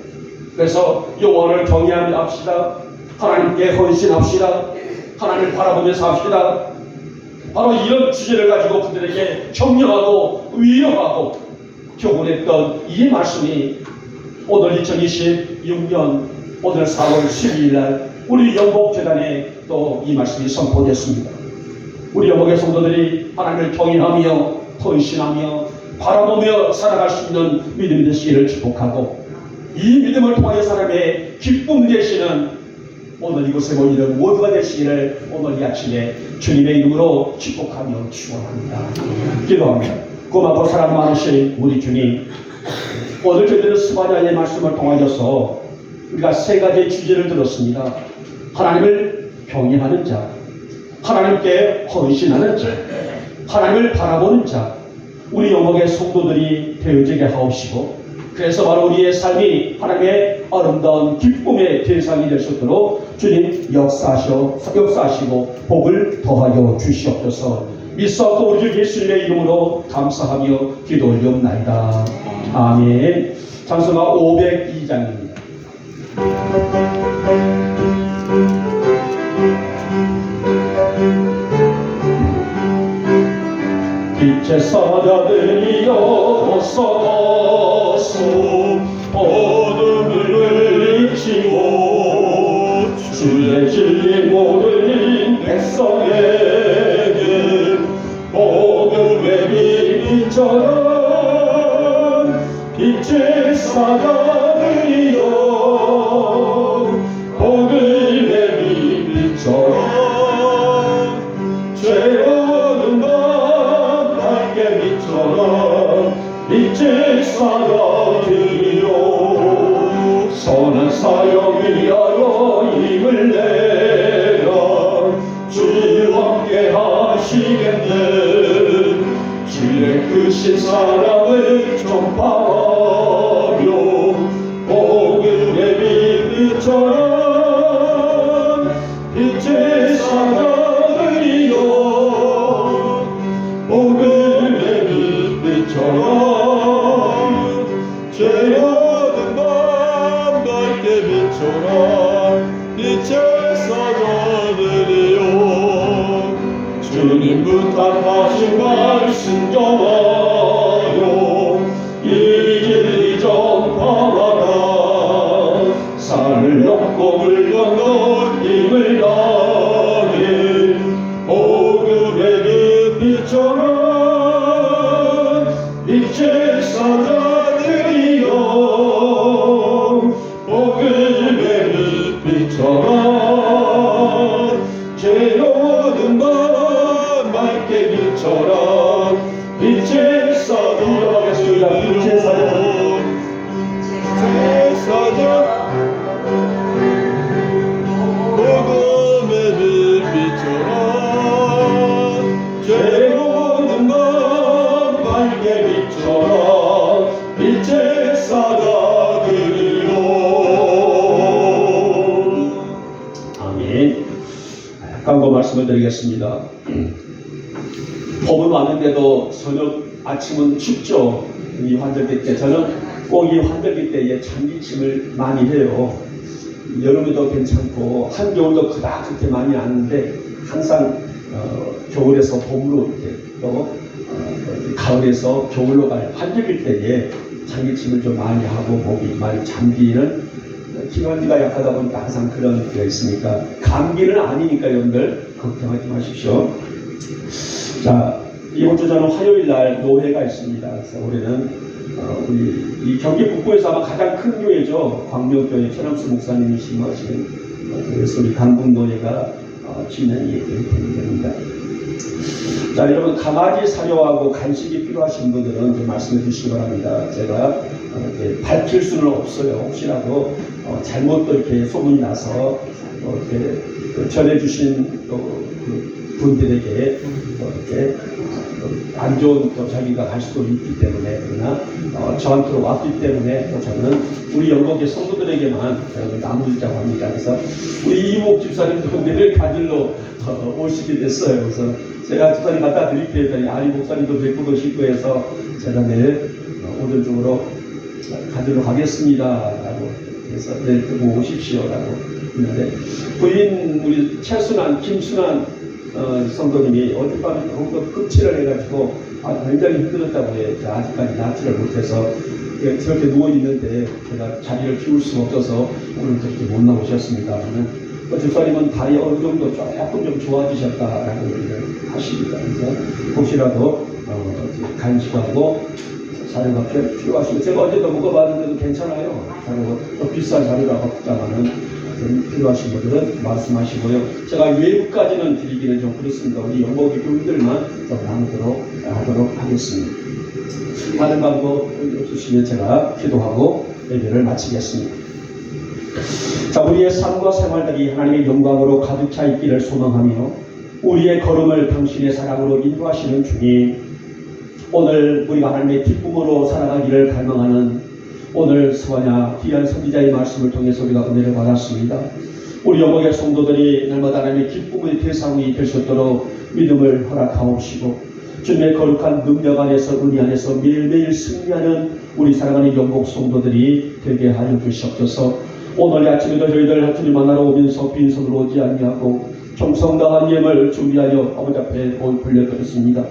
그래서 여호와를 경외합시다. 하나님께 헌신합시다. 하나님을 바라보면서 합시다. 바로 이런 주제를 가지고 그들에게 격려하고 위로하고 교훈했던 이 말씀이 오늘 2026년 오늘 4월 12일 날 우리 영복재단에 또 이 말씀이 선포됐습니다. 우리 영복의 성도들이 하나님을 경외하며 헌신하며 바라보며 살아갈 수 있는 믿음이 되시기를 축복하고, 이 믿음을 통하여 사람의 기쁨 되시는 오늘 이곳에 모이는 모두가 되시기를 오늘 이 아침에 주님의 이름으로 축복하며 축원합니다. 기도합니다. 고맙고 사랑 많으신 우리 주님, 오늘 저희들은 스바냐의 말씀을 통하여서 우리가 세 가지 주제를 들었습니다. 하나님을 경외하는 자, 하나님께 헌신하는 자, 하나님을 바라보는 자, 우리 영광의 성도들이 되어지게 하옵시고, 그래서 바로 우리의 삶이 하나님의 아름다운 기쁨의 대상이 될 수 있도록 주님 역사하시고 복을 더하여 주시옵소서. 믿사옵고 우리 주 예수님의 이름으로 감사하며 기도 올리옵나이다. 아멘. 찬송가 502장입니다. 빛의 사자들이여 서서 어둠을 물리치고 주의 진리 모든 백성에게 복음의 빛처럼 빛의 사자들이여 복음의 빛처럼 죄 없는 밤 밝게 빛처럼 빛의 사자들이여 선한 사역 위하여 힘을 내라 주와 함께 하시겠네 주의 크신 사랑을 전파하며 복음의 빛처럼 빛의 사자들이여 복음의 빛처럼 죄 얻은 밤 밝게 빛처럼 빛의 사자들이여 주님 부탁하신 말씀 정하여 이 진리 전파하라 산을 넘고 물 건너 힘을 다해 복음의 빛처럼 빛의 사자들이여 복음의 빛처럼 죄 얻은 밤 밝게 빛처럼 빛의 사자들이여 빛의 사자 복음의 빛처럼 죄 얻은 밤 밝게 빛처럼 빛의 사자들이여. 아멘. 광고 말씀을 드리겠습니다. 봄은 왔는데도 저녁 아침은 춥죠. 이 환절기 때 저는 꼭 이 환절기 때에 찬기침을 많이 해요. 여름에도 괜찮고 한겨울도 그렇게 많이 나는데 항상 겨울에서 봄으로 이렇게 또 가을에서 겨울로 갈 환절기 때에 찬기침을 좀 많이 하고 목이 많이 잠기는 기관지가 약하다 보니까 항상 그런 게 있으니까 감기는 아니니까 여러분들 걱정하지 마십시오. 자, 이번 주 저는 화요일 날 노회가 있습니다. 그래서 올해는 우리 이 경기 북부에서 아마 가장 큰 교회죠. 광명교회 최남수 목사님이 심하시는 그래서 우리 강북노회가 진행이 됩니다. 자, 여러분 강아지 사료하고 간식이 필요하신 분들은 좀 말씀해 주시기 바랍니다. 제가 이렇게 밝힐 수는 없어요. 혹시라도 잘못 또 이렇게 소문이 나서 이렇게 전해주신 또 그 분들에게 이렇게 안 좋은 또 자기가 갈 수도 있기 때문에 그러나 저한테로 왔기 때문에 또 저는 우리 영국의 성도들에게만 나누자고 합니다. 그래서 우리 이목 집사님 분들을 가질러 오시게 됐어요. 그래서 제가 집사님 갖다 드릴게요 했더니 아리 목사님도 뵙고 오시고 해서 제가 내일 오늘 중으로 가지러 가겠습니다 라고 해서 내일 꼭 오십시오 라고 했는데 부인 우리 최순환 김순환 성도님이 어젯밤에 너무 급치를 해가지고 굉장히 힘들었다고 해요. 아직까지 낫지를 못해서 저렇게 누워있는데 제가 자리를 비울 수가 없어서 오늘 그렇게 못 나오셨습니다만 집사님은 다리 어느 정도 조금 좀 좋아지셨다라고 얘기를 하십니다. 그래서 혹시라도 간식하고 자료가 필요하시고 제가 어제도 먹어봤는데도 괜찮아요. 자료가 또 비싼 자료라고 합니다만은 필요하신 분들은 말씀하시고요. 제가 외부까지는 드리기는 좀 그렇습니다. 우리 영목의 교인들만 좀 나누도록 하도록 하겠습니다. 다른 방법 없으시면 제가 기도하고 예배를 마치겠습니다. 자, 우리의 삶과 생활들이 하나님의 영광으로 가득 차 있기를 소망하며 우리의 걸음을 당신의 사랑으로 인도하시는 주님, 오늘 우리가 하나님의 기쁨으로 살아가기를 갈망하는 오늘 서하냐 귀한 선지자의 말씀을 통해서 우리가 은혜를 받았습니다. 우리 영광의 성도들이 날마다 하나님의 기쁨의 대상이 될 수 있도록 믿음을 허락하옵시고 주님의 거룩한 능력 안에서 은혜 안에서 매일매일 승리하는 우리 사랑하는 영국 성도들이 되게 하여 주시옵소서. 오늘 아침에도 저희들 주님 만나러 오면서 빈손으로 오지 아니하고 정성다한 예물 준비하여 아버지 앞에 올려드렸습니다.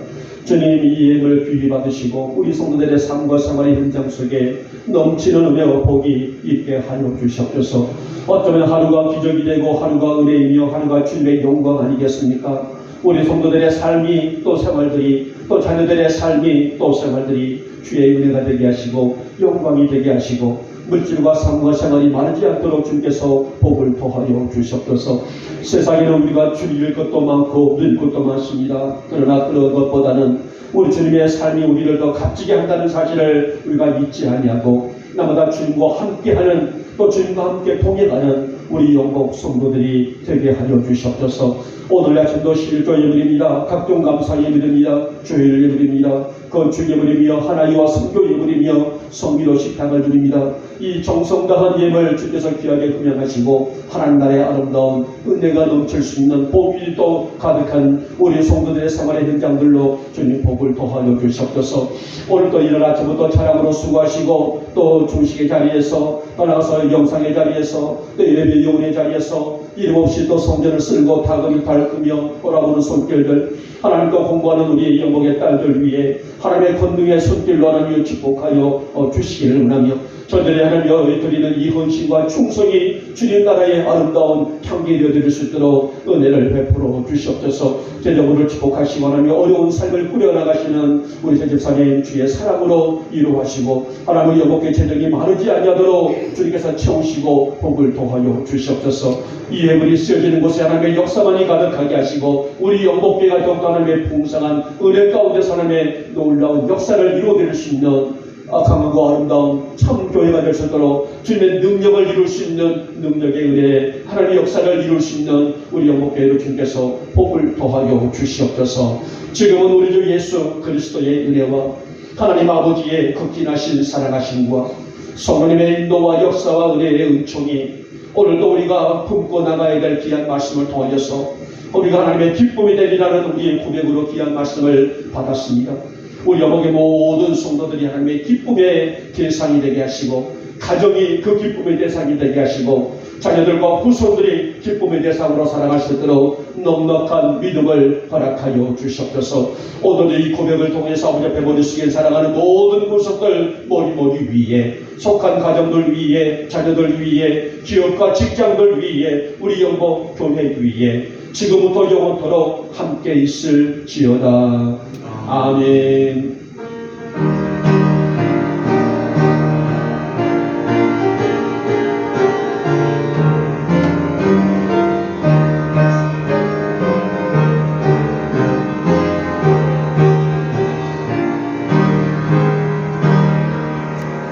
주님 이 예물 귀히 받으시고 우리 성도들의 삶과 생활의 현장 속에 넘치는 은혜와 복이 있게 하여 주시옵소서. 어쩌면 하루가 기적이 되고 하루가 은혜이며 하루가 주님의 영광 아니겠습니까? 우리 성도들의 삶이 또 생활들이 또 자녀들의 삶이 또 생활들이 주의 은혜가 되게 하시고 영광이 되게 하시고 물질과 삶과 생활이 마르지 않도록 주께서 복을 더하여 주시옵소서. 세상에는 우리가 줄일 것도 많고 늘 것도 많습니다. 그러나 그런 것보다는 우리 주님의 삶이 우리를 더 값지게 한다는 사실을 우리가 잊지 아니하고 나마다 주님과 함께하는 또 주님과 함께 동행하는 우리 영국 성도들이 되게 하여 주시옵소서. 오늘 아침도 실조 예물입니다. 각종 감사 예물입니다. 주일 예물입니다. 건축 예물이며 하나이와 성교 예물이며 성미로 식탁을 드립니다. 이 정성다한 예물 주께서 귀하게 흠양하시고 하나님 나라의 아름다운 은혜가 넘칠 수 있는 복이 또 가득한 우리 성도들의 생활의 현장들로 주님 복을 더하여 주시옵소서. 오늘도 이른 아침부터 차량으로 수고하시고 또 중식의 자리에서 떠나서 영상의 자리에서 또 예배 영혼의 자리에서 이름 없이 또 성전을 쓸고 다금이 밟으며 돌아보는 손길들 하나님과 공부하는 우리 영복의 딸들 위해 하나님의 권능의 손길로 하나님을 축복하여 주시기를 원하며 저들의 하나님여 드리는 이 헌신과 충성이 주님 나라의 아름다운 향기 되어드릴 수 있도록 은혜를 베풀어 주시옵소서. 제자분을 축복하시고 하나님 어려운 삶을 꾸려나가시는 우리 새집사님 주의 사랑으로 이루하시고 하나님의 영복의 재정이 마르지 아니하도록 주님께서 채우시고 복을 더하여 주시옵소서. 이 예물이 쓰여지는 곳에 하나님의 역사만이 가득하게 하시고 우리 영복교회가 더욱더 하나님의 풍성한 은혜 가운데서 하나님의 놀라운 역사를 이루어드릴 수 있는 강하고 아름다운 참 교회가 될 수 있도록 주님의 능력을 이룰 수 있는 능력의 은혜 하나님의 역사를 이룰 수 있는 우리 영복교회로 주님께서 복을 더하여 주시옵소서. 지금은 우리 주 예수 그리스도의 은혜와 하나님 아버지의 극진하신 사랑하심과 성령님의 인도와 역사와 은혜의 은총이 오늘도 우리가 품고 나가야 될 귀한 말씀을 통하여서 우리가 하나님의 기쁨이 되리라는 우리의 고백으로 귀한 말씀을 받았습니다. 우리 영국의 모든 성도들이 하나님의 기쁨의 대상이 되게 하시고 가정이 그 기쁨의 대상이 되게 하시고 자녀들과 후손들이 기쁨의 대상으로 살아갈 수 있도록 넉넉한 믿음을 허락하여 주시옵소서. 오늘도 이 고백을 통해서 아버지 앞에 머릿속에 살아가는 모든 구석들 머리 위에 속한 가정들 위에 자녀들 위에 기업과 직장들 위에 우리 영국 교회 위에 지금부터 영원토록 함께 있을지어다. 아멘.